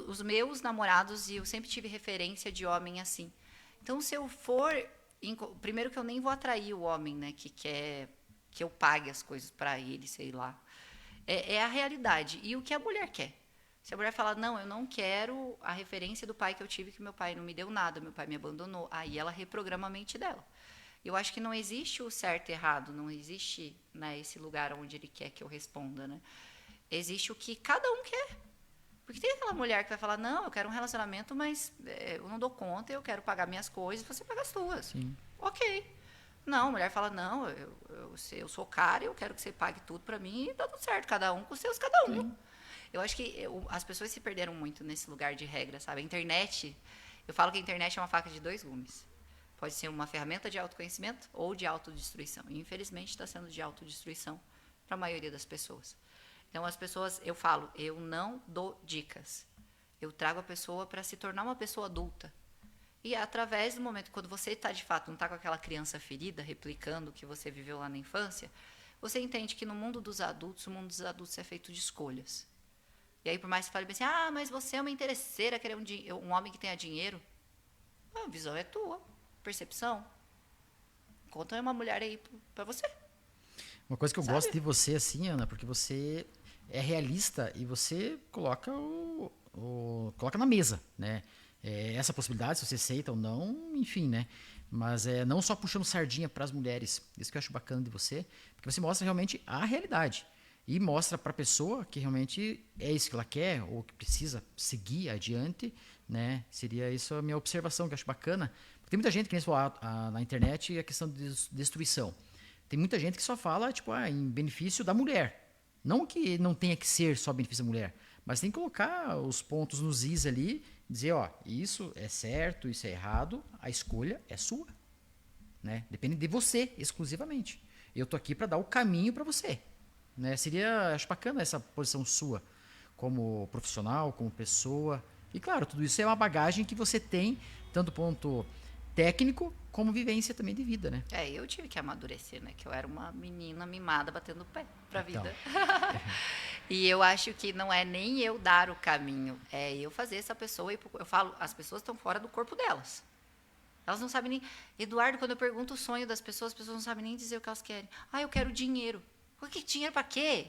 os meus namorados, e eu sempre tive referência de homem assim. Então, se eu for... Primeiro que eu nem vou atrair o homem, né, que quer que eu pague as coisas para ele, sei lá. É a realidade. E o que a mulher quer? Se a mulher falar, não, eu não quero a referência do pai que eu tive, que meu pai não me deu nada, meu pai me abandonou, aí ela reprograma a mente dela. Eu acho que não existe o certo e errado, não existe, né, esse lugar onde ele quer que eu responda, né? Existe o que cada um quer. Porque tem aquela mulher que vai falar, não, eu quero um relacionamento, mas eu não dou conta, eu quero pagar minhas coisas, você paga as suas. Sim. Ok. Não, a mulher fala, não, eu sou cara, eu quero que você pague tudo pra mim, e tá tudo certo, cada um com os seus, cada um. Sim. Eu acho que as pessoas se perderam muito nesse lugar de regra, sabe? A internet, eu falo que a internet é uma faca de 2 gumes. Pode ser uma ferramenta de autoconhecimento ou de autodestruição. E, infelizmente, está sendo de autodestruição para a maioria das pessoas. Então, as pessoas, eu falo, eu não dou dicas. Eu trago a pessoa para se tornar uma pessoa adulta. E, através do momento, quando você está, de fato, não está com aquela criança ferida, replicando o que você viveu lá na infância, você entende que no mundo dos adultos, o mundo dos adultos é feito de escolhas. E aí, por mais que você fale bem assim, mas você é uma interesseira, querer um homem que tenha dinheiro. A visão é tua, percepção. Conta uma mulher aí pra você. Uma coisa que eu gosto de você, assim, Ana, porque você é realista e você coloca coloca na mesa, né? Essa possibilidade, se você aceita ou não, enfim, né? Mas não só puxando sardinha para as mulheres. Isso que eu acho bacana de você, porque você mostra realmente a realidade. E mostra para a pessoa que realmente é isso que ela quer ou que precisa seguir adiante, né? Seria isso a minha observação, que eu acho bacana. Porque tem muita gente que nem você falou na internet a questão de destruição. Tem muita gente que só fala tipo, em benefício da mulher. Não que não tenha que ser só benefício da mulher, mas tem que colocar os pontos nos is ali, dizer, isso é certo, isso é errado, a escolha é sua. Né? Depende de você, exclusivamente. Eu tô aqui para dar o caminho para você. Né? Acho bacana essa posição sua como profissional, como pessoa. E claro, tudo isso é uma bagagem que você tem, tanto do ponto técnico, como vivência também de vida, né? Eu tive que amadurecer, né? Que eu era uma menina mimada batendo o pé pra vida. E eu acho que não é nem eu dar o caminho, é eu fazer essa pessoa. Eu falo, as pessoas estão fora do corpo delas. Elas não sabem nem... Eduardo, quando eu pergunto o sonho das pessoas, as pessoas não sabem nem dizer o que elas querem. Eu quero dinheiro. Que dinheiro para quê?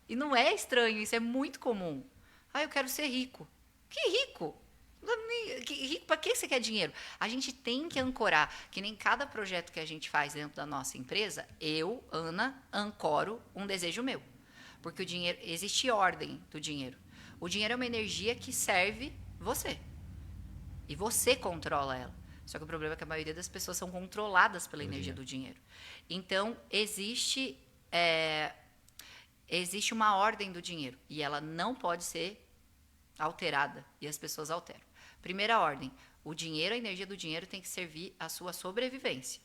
E não é estranho, isso é muito comum. Eu quero ser rico. Que rico? Rico para que você quer dinheiro? A gente tem que ancorar, que nem cada projeto que a gente faz dentro da nossa empresa, eu, Ana, ancoro um desejo meu. Porque o dinheiro, existe ordem do dinheiro. O dinheiro é uma energia que serve você. E você controla ela. Só que o problema é que a maioria das pessoas são controladas pela energia do dinheiro. Então, existe uma ordem do dinheiro e ela não pode ser alterada e as pessoas alteram. Primeira ordem, o dinheiro, a energia do dinheiro tem que servir à sua sobrevivência.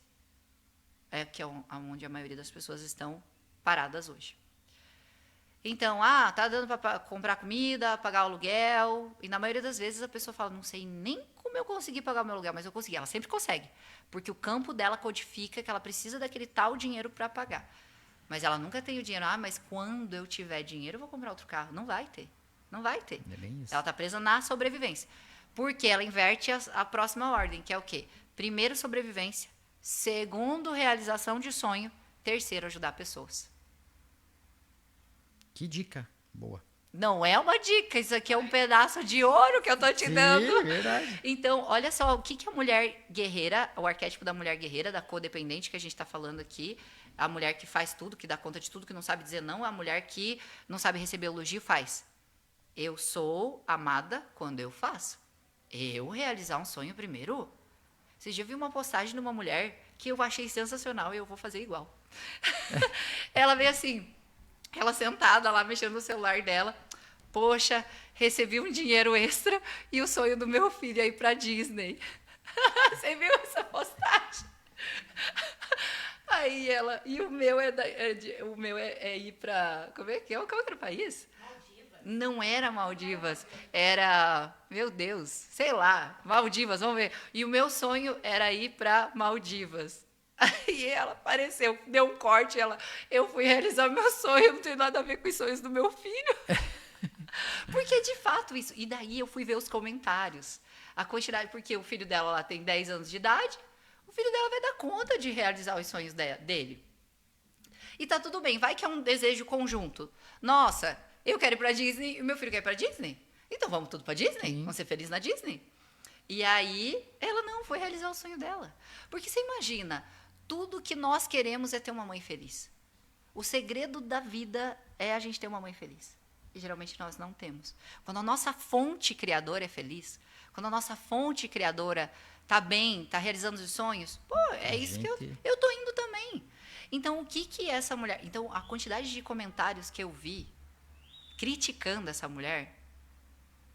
Que é onde a maioria das pessoas estão paradas hoje. Então, tá dando para comprar comida, pagar o aluguel, e na maioria das vezes a pessoa fala, não sei nem como eu consegui pagar o meu aluguel, mas eu consegui. Ela sempre consegue, porque o campo dela codifica que ela precisa daquele tal dinheiro para pagar. Mas ela nunca tem o dinheiro. Mas quando eu tiver dinheiro, eu vou comprar outro carro. Não vai ter. Não vai ter. É bem isso. Ela está presa na sobrevivência. Porque ela inverte a próxima ordem, que é o quê? Primeiro, sobrevivência. Segundo, realização de sonho. Terceiro, ajudar pessoas. Que dica boa. Não é uma dica, isso aqui é um pedaço de ouro que eu tô te dando. Sim, verdade. Então, olha só, o que a mulher guerreira, o arquétipo da mulher guerreira, da codependente que a gente está falando aqui, a mulher que faz tudo, que dá conta de tudo, que não sabe dizer não, a mulher que não sabe receber elogio, faz. Eu sou amada quando eu faço. Eu realizar um sonho primeiro. Vocês já viram uma postagem de uma mulher que eu achei sensacional e eu vou fazer igual. Ela veio assim, ela sentada lá, mexendo no celular dela. Poxa, recebi um dinheiro extra e o sonho do meu filho é ir pra Disney. Você viu essa postagem? Aí ela, e o meu é ir para, como é que é? Qual era o país? Maldivas. Não era Maldivas, era, meu Deus, sei lá, Maldivas, vamos ver. E o meu sonho era ir para Maldivas. Aí ela apareceu, deu um corte, eu fui realizar meu sonho, não tem nada a ver com os sonhos do meu filho. Porque de fato isso, e daí eu fui ver os comentários. A quantidade, porque o filho dela lá tem 10 anos de idade, o filho dela vai dar conta de realizar os sonhos dele. E tá tudo bem, vai que é um desejo conjunto. Nossa, eu quero ir pra Disney e o meu filho quer ir pra Disney. Então vamos tudo pra Disney? Sim. Vamos ser felizes na Disney? E aí, ela não foi realizar o sonho dela. Porque você imagina, tudo que nós queremos é ter uma mãe feliz. O segredo da vida é a gente ter uma mãe feliz. E geralmente nós não temos. Quando a nossa fonte criadora é feliz, quando a nossa fonte criadora tá bem, tá realizando os sonhos, pô, é isso que eu tô indo também. Então, o que essa mulher... Então, a quantidade de comentários que eu vi criticando essa mulher,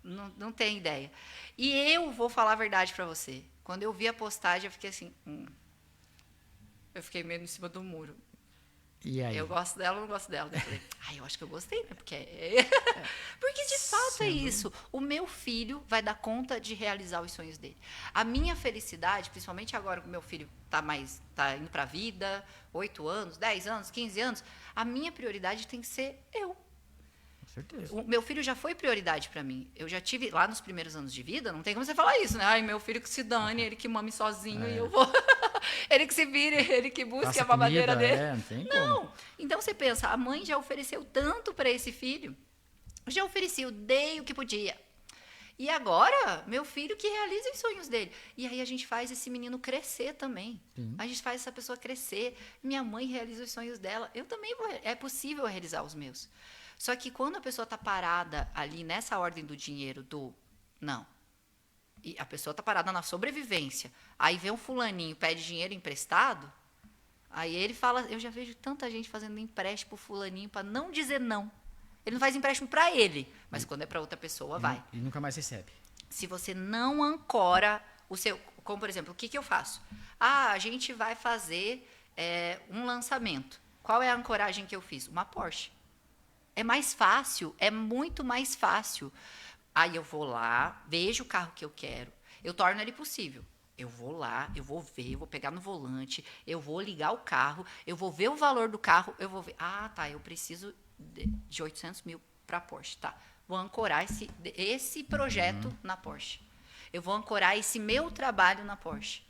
não tem ideia. E eu vou falar a verdade para você. Quando eu vi a postagem, eu fiquei assim... Eu fiquei meio em cima do muro. E aí? Eu gosto dela ou não gosto dela? Eu falei, eu acho que eu gostei, né? Porque porque de fato é isso. O meu filho vai dar conta de realizar os sonhos dele. A minha felicidade, principalmente agora que o meu filho tá indo para a vida, 8 anos, 10 anos, 15 anos, a minha prioridade tem que ser eu. Com certeza. O meu filho já foi prioridade para mim. Eu já tive, lá nos primeiros anos de vida, não tem como você falar isso, né? Ai, meu filho que se dane, ele que mame sozinho e eu vou... Ele que se vire, ele que busque a mamadeira dele. Não tem não. como. Então você pensa, a mãe já ofereceu tanto para esse filho, já ofereceu, dei o que podia. E agora, meu filho que realiza os sonhos dele. E aí a gente faz esse menino crescer também. Sim. A gente faz essa pessoa crescer. Minha mãe realiza os sonhos dela. Eu também é possível realizar os meus. Só que quando a pessoa está parada ali nessa ordem do dinheiro, não. E a pessoa está parada na sobrevivência. Aí vem um fulaninho, pede dinheiro emprestado. Aí ele fala, eu já vejo tanta gente fazendo empréstimo pro fulaninho para não dizer não. Ele não faz empréstimo para ele, mas quando é para outra pessoa, vai. E nunca mais recebe. Se você não ancora o seu... Como, por exemplo, o que eu faço? A gente vai fazer um lançamento. Qual é a ancoragem que eu fiz? Uma Porsche. É mais fácil, é muito mais fácil. Aí eu vou lá, vejo o carro que eu quero, eu torno ele possível. Eu vou lá, eu vou ver, eu vou pegar no volante, eu vou ligar o carro, eu vou ver o valor do carro, eu vou ver... eu preciso de 800 mil para a Porsche. Tá, vou ancorar esse projeto na Porsche. Eu vou ancorar esse meu trabalho na Porsche.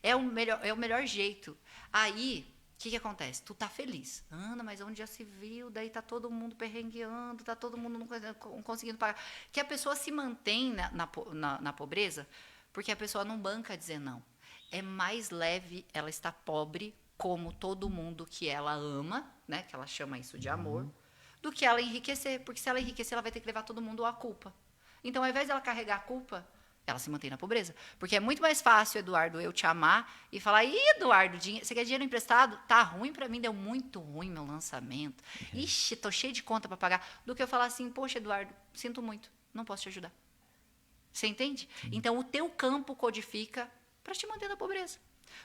É o melhor jeito. Aí... O que acontece? Tu tá feliz. Ana, mas onde já se viu? Daí tá todo mundo perrengueando, tá todo mundo não conseguindo pagar. Que a pessoa se mantém na pobreza porque a pessoa não banca dizer não. É mais leve ela estar pobre, como todo mundo que ela ama, né? Que ela chama isso de amor, do que ela enriquecer. Porque se ela enriquecer, ela vai ter que levar todo mundo à culpa. Então, ao invés dela carregar a culpa, ela se mantém na pobreza. Porque é muito mais fácil, Eduardo, eu te amar e falar, Eduardo, você quer dinheiro emprestado? Tá ruim para mim, deu muito ruim meu lançamento. Ixi, tô cheio de conta para pagar. Do que eu falar assim, poxa, Eduardo, sinto muito, não posso te ajudar. Você entende? Então, o teu campo codifica para te manter na pobreza.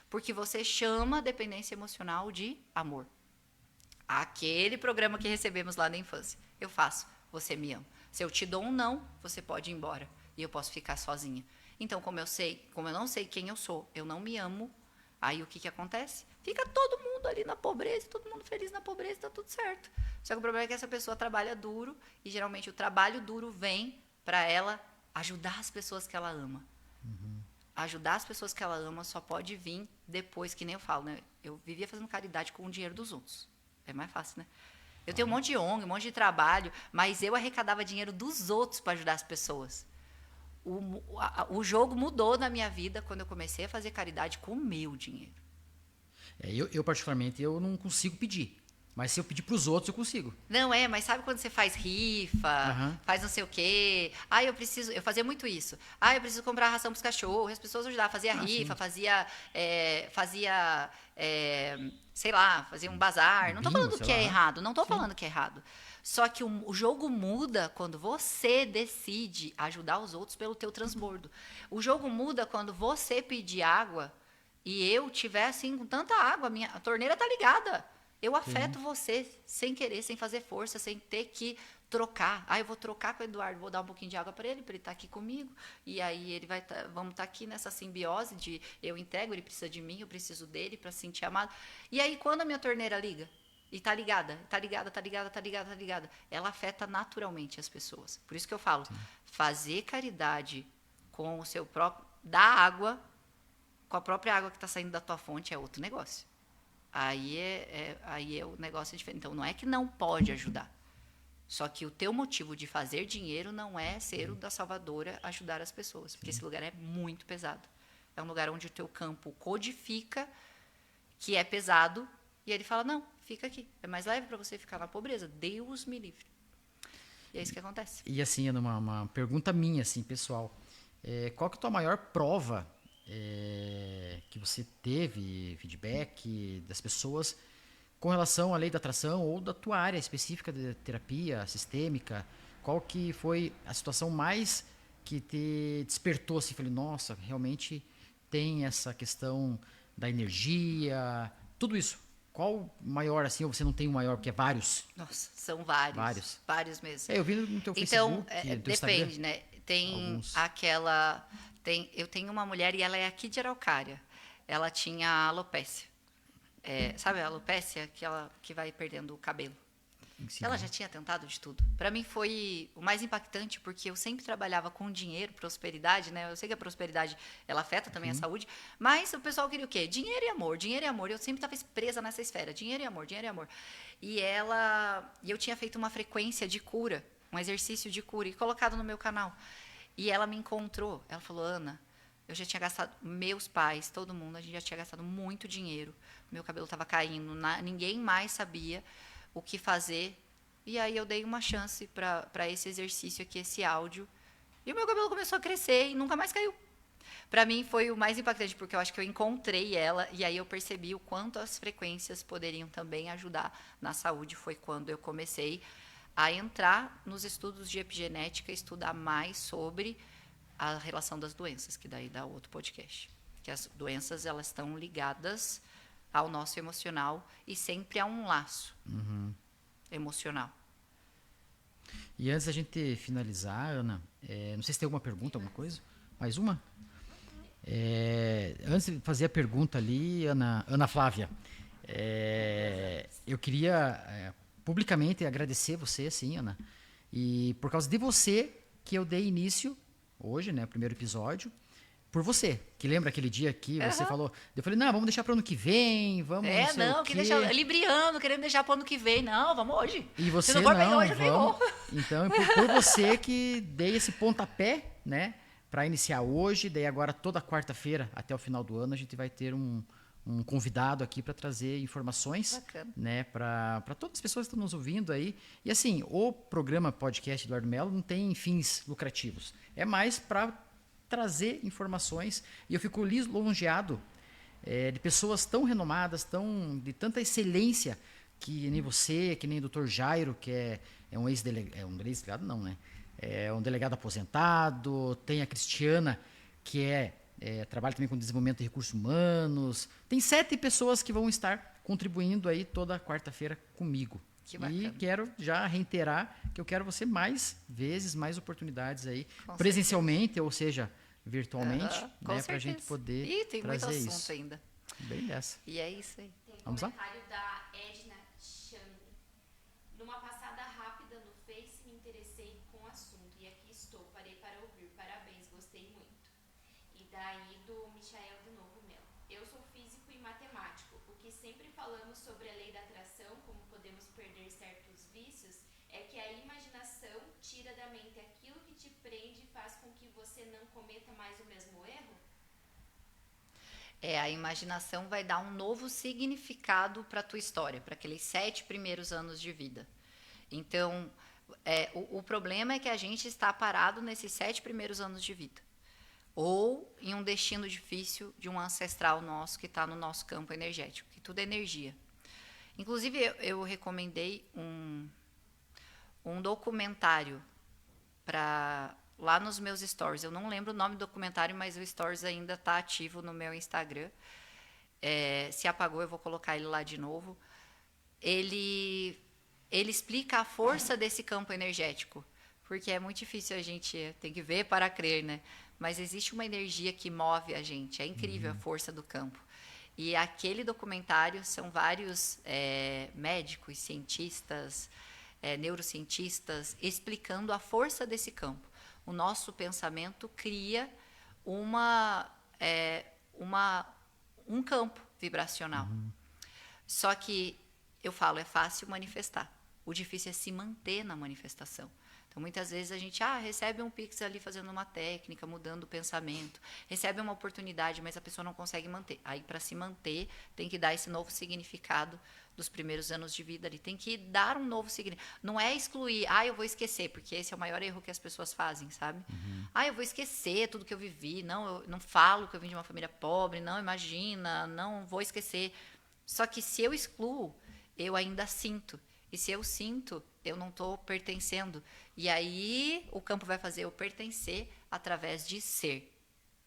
Porque você chama a dependência emocional de amor. Aquele programa que recebemos lá na infância. Eu faço, você me ama. Se eu te dou um não, você pode ir embora. E eu posso ficar sozinha. Então, como eu não sei quem eu sou, eu não me amo, aí o que acontece? Fica todo mundo ali na pobreza, todo mundo feliz na pobreza, tá tudo certo. Só que o problema é que essa pessoa trabalha duro, e geralmente o trabalho duro vem para ela ajudar as pessoas que ela ama. Ajudar as pessoas que ela ama só pode vir depois, que nem eu falo, né? Eu vivia fazendo caridade com o dinheiro dos outros. É mais fácil, né? Eu tenho um monte de ONG, um monte de trabalho, mas eu arrecadava dinheiro dos outros para ajudar as pessoas. O jogo mudou na minha vida quando eu comecei a fazer caridade com o meu dinheiro. Eu particularmente, eu não consigo pedir. Mas se eu pedir para os outros, eu consigo. Não mas sabe quando você faz rifa, faz não sei o quê? Eu fazia muito isso. Eu preciso comprar ração para os cachorros, as pessoas ajudavam, fazia rifa, fazia, sei lá, fazia um bazar. Não estou falando que é errado, não estou falando que é errado. Só que o jogo muda quando você decide ajudar os outros pelo teu transbordo. O jogo muda quando você pedir água e eu tiver assim com tanta água, a torneira tá ligada. Eu afeto você sem querer, sem fazer força, sem ter que trocar. Eu vou trocar com o Eduardo, vou dar um pouquinho de água para ele estar aqui comigo. E aí ele vai vamos estar aqui nessa simbiose de eu entrego, ele precisa de mim, eu preciso dele para se sentir amado. E aí quando a minha torneira liga, e tá ligada, ela afeta naturalmente as pessoas. Por isso que eu falo, fazer caridade com o seu próprio, dar água, com a própria água que está saindo da tua fonte é outro negócio. Aí o negócio é diferente. Então, não é que não pode ajudar. Só que o teu motivo de fazer dinheiro não é ser o da salvadora, ajudar as pessoas. Porque esse lugar é muito pesado. É um lugar onde o teu campo codifica que é pesado. E ele fala, não, fica aqui. É mais leve para você ficar na pobreza. Deus me livre. E é isso que acontece. E assim, Ana, uma pergunta minha, assim, pessoal. Qual que é a tua maior prova que você teve feedback das pessoas com relação à lei da atração ou da tua área específica de terapia sistêmica? Qual que foi a situação mais que te despertou assim, falei, nossa, realmente tem essa questão da energia, tudo isso. Qual maior assim, ou você não tem um maior, porque é vários? Nossa, são vários. Vários. Vários mesmo. Eu vi no teu então, Facebook, do depende, Instagram. né? Tem Alguns. aquela... eu tenho uma mulher e ela é aqui de Araucária. Ela tinha alopécia. Sabe a alopécia? Que vai perdendo o cabelo. Sim. Ela já tinha tentado de tudo. Para mim foi o mais impactante, porque eu sempre trabalhava com dinheiro, prosperidade, né? Eu sei que a prosperidade, ela afeta também a saúde, mas o pessoal queria o quê? Dinheiro e amor, dinheiro e amor. Eu sempre estava presa nessa esfera, dinheiro e amor, dinheiro e amor. E eu tinha feito uma frequência de cura, um exercício de cura, e colocado no meu canal. E ela me encontrou, ela falou, Ana, eu já tinha gastado, meus pais, todo mundo, a gente já tinha gastado muito dinheiro, meu cabelo estava caindo, ninguém mais sabia o que fazer. E aí eu dei uma chance para esse exercício aqui, esse áudio. E o meu cabelo começou a crescer e nunca mais caiu. Para mim foi o mais impactante, porque eu acho que eu encontrei ela e aí eu percebi o quanto as frequências poderiam também ajudar na saúde. Foi quando eu comecei a entrar nos estudos de epigenética, estudar mais sobre a relação das doenças, que daí dá outro podcast. Que as doenças, elas estão ligadas ao nosso emocional e sempre há um laço emocional. E antes da gente finalizar, Ana, não sei se tem alguma pergunta, alguma coisa. Mais uma? Antes de fazer a pergunta ali, Ana Flávia, eu queria publicamente agradecer você, sim, Ana. E por causa de você que eu dei início, hoje, né, o primeiro episódio, por você, que lembra aquele dia que você falou, eu falei, não, vamos deixar para o ano que vem, vamos não sei o quê. Libriano, querendo deixar para o ano que vem, não, vamos hoje. E você Se não for bem não, hoje, vamos. Então, por você que dei esse pontapé, né, para iniciar hoje, daí agora toda quarta-feira até o final do ano a gente vai ter um convidado aqui para trazer informações, né, para todas as pessoas que estão nos ouvindo aí. E assim, o programa podcast Eduardo Mello não tem fins lucrativos, é mais para trazer informações, e eu fico lisonjeado de pessoas tão renomadas, de tanta excelência, que nem você, que nem o Dr. Jairo, que é um ex-delegado, não, né? É um delegado aposentado, tem a Cristiana, que trabalha também com desenvolvimento de recursos humanos. Tem 7 pessoas que vão estar contribuindo aí toda quarta-feira comigo. Que bacana. E quero já reiterar que eu quero você mais vezes, mais oportunidades aí, Com presencialmente, ou seja, virtualmente, com né, para a certeza. gente poder tem muito trazer assunto isso. ainda. Bem dessa. E é isso aí. Tem um Vamos lá? comentário da Edna Chandri. Numa passada rápida no Face, me interessei com o assunto e aqui estou, parei para ouvir. Parabéns, gostei muito. E daí do Michael de novo Melo. Eu sou físico e matemático. O que sempre falamos sobre a lei da atração, como podemos perder certos vícios, é que a imaginação tira da mente aquilo que te prende e faz com que você não cometa mais o mesmo erro? A imaginação vai dar um novo significado para a tua história, para aqueles 7 primeiros anos de vida. Então, o problema é que a gente está parado nesses 7 primeiros anos de vida. Ou em um destino difícil de um ancestral nosso que está no nosso campo energético, que tudo é energia. Inclusive, eu recomendei um documentário lá nos meus stories. Eu não lembro o nome do documentário, mas o stories ainda está ativo no meu Instagram. se apagou, eu vou colocar ele lá de novo. Ele explica a força desse campo energético, porque é muito difícil a gente tem que ver para crer, né? Mas existe uma energia que move a gente, é incrível a força do campo. E aquele documentário são vários médicos, cientistas, neurocientistas explicando a força desse campo. O nosso pensamento cria um campo vibracional. Só que eu falo, é fácil manifestar. O difícil é se manter na manifestação. Então, muitas vezes a gente recebe um Pix ali fazendo uma técnica, mudando o pensamento, recebe uma oportunidade, mas a pessoa não consegue manter. Aí, para se manter, tem que dar esse novo significado dos primeiros anos de vida ali. Tem que dar um novo significado. Não é excluir, eu vou esquecer, porque esse é o maior erro que as pessoas fazem, sabe? Eu vou esquecer tudo que eu vivi, não, eu não falo que eu vim de uma família pobre, não, imagina, não vou esquecer. Só que se eu excluo, eu ainda sinto. E se eu sinto, eu não estou pertencendo. E aí o campo vai fazer eu pertencer através de ser,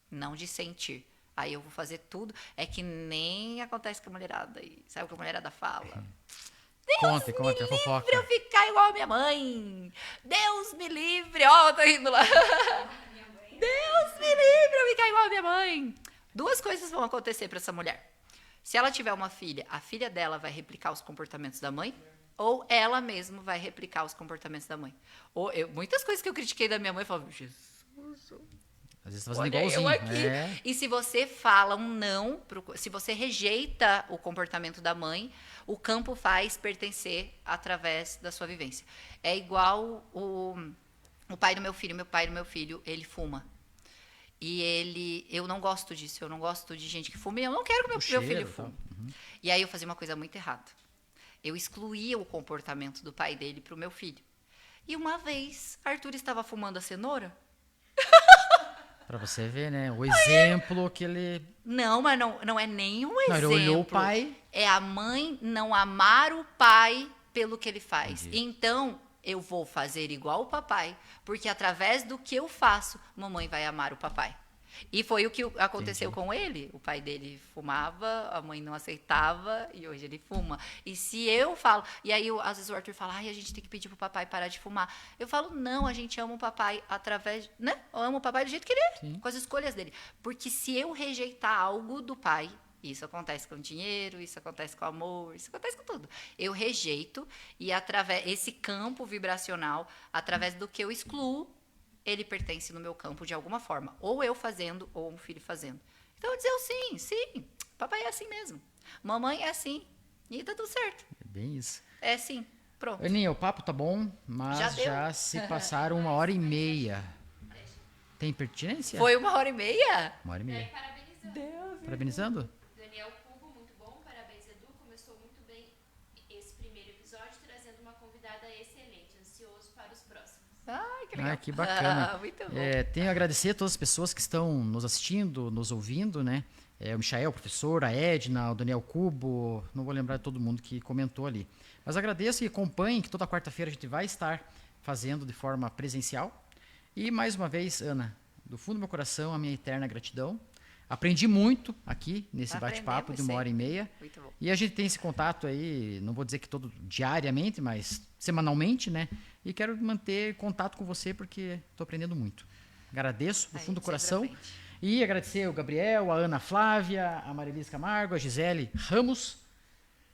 não de sentir. Aí eu vou fazer tudo. É que nem acontece com a mulherada. Sabe o que a mulherada fala? Conta, a fofoca. Eu ficar igual a minha mãe. Deus me livre. Eu tô indo lá. Deus me livre eu ficar igual a minha mãe. Duas coisas vão acontecer para essa mulher. Se ela tiver uma filha, a filha dela vai replicar os comportamentos da mãe, ou ela mesma vai replicar os comportamentos da mãe. Muitas coisas que eu critiquei da minha mãe, eu falo, Jesus, às vezes tá fazendo igualzinho. E se você fala um não, se você rejeita o comportamento da mãe, o campo faz pertencer através da sua vivência. É igual o pai do meu filho. Meu pai do meu filho, ele fuma. E eu não gosto disso, eu não gosto de gente que fuma, e eu não quero que meu filho fume. E aí eu fazia uma coisa muito errada. Eu excluía o comportamento do pai dele pro meu filho. E uma vez, Arthur estava fumando a cenoura. Pra você ver, né? O exemplo que ele... Não, mas não é nenhum exemplo. Ele olhou o pai. É a mãe não amar o pai pelo que ele faz. Entendi. Então, eu vou fazer igual o papai, porque através do que eu faço, mamãe vai amar o papai. E foi o que aconteceu com ele. O pai dele fumava, a mãe não aceitava e hoje ele fuma. E se eu falo... E aí, às vezes o Arthur fala, a gente tem que pedir pro papai parar de fumar. Eu falo, não, a gente ama o papai através... né? Eu amo o papai do jeito que ele é, Sim. com as escolhas dele. Porque se eu rejeitar algo do pai, isso acontece com dinheiro, isso acontece com amor, isso acontece com tudo. Eu rejeito e através esse campo vibracional, através do que eu excluo, ele pertence no meu campo de alguma forma. Ou eu fazendo, ou um filho fazendo. Então, eu dizer sim, papai é assim mesmo. Mamãe é assim. E tá tudo certo. É bem isso. É assim, pronto. Aninha, o papo tá bom, mas já se passaram 1h30. Tem pertinência? Foi 1h30? 1h30. Parabenizando. Parabenizando? Daniel Cubo, muito bom. Parabéns, Edu. Começou muito bem esse primeiro episódio, trazendo uma convidada excelente. Ansioso para os próximos. Ai, que legal. Que bacana. Muito bom. Tenho a agradecer a todas as pessoas que estão nos assistindo, nos ouvindo, né? O Michael, o professor, a Edna, o Daniel Cubo, não vou lembrar de todo mundo que comentou ali. Mas agradeço e acompanhem que toda quarta-feira a gente vai estar fazendo de forma presencial. E mais uma vez, Ana, do fundo do meu coração, a minha eterna gratidão. Aprendi muito aqui nesse bate-papo de 1h30. Muito bom. E a gente tem esse contato aí, não vou dizer que diariamente, mas semanalmente, né? E quero manter contato com você porque estou aprendendo muito. Agradeço do fundo do coração. E agradecer o Gabriel, a Ana Flávia, a Marilise Camargo, a Gisele Ramos,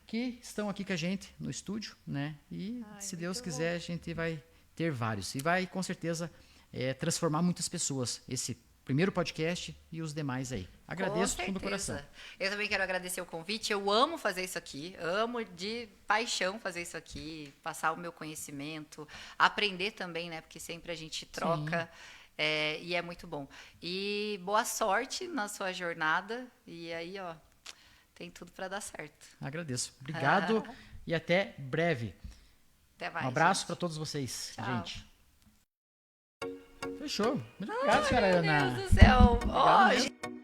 que estão aqui com a gente no estúdio, né? E se Deus quiser, a gente vai ter vários. E vai, com certeza, transformar muitas pessoas. Esse primeiro podcast e os demais aí. Agradeço do fundo do coração. Eu também quero agradecer o convite. Eu amo fazer isso aqui. Amo de paixão fazer isso aqui. Passar o meu conhecimento. Aprender também, né? Porque sempre a gente troca. E é muito bom. E boa sorte na sua jornada. E aí, ó, tem tudo para dar certo. Agradeço. Obrigado e até breve. Até mais. Um abraço para todos vocês, Tchau. gente. Fechou. Muito obrigado, senhora Ana. Meu Deus do céu. Obrigado mesmo.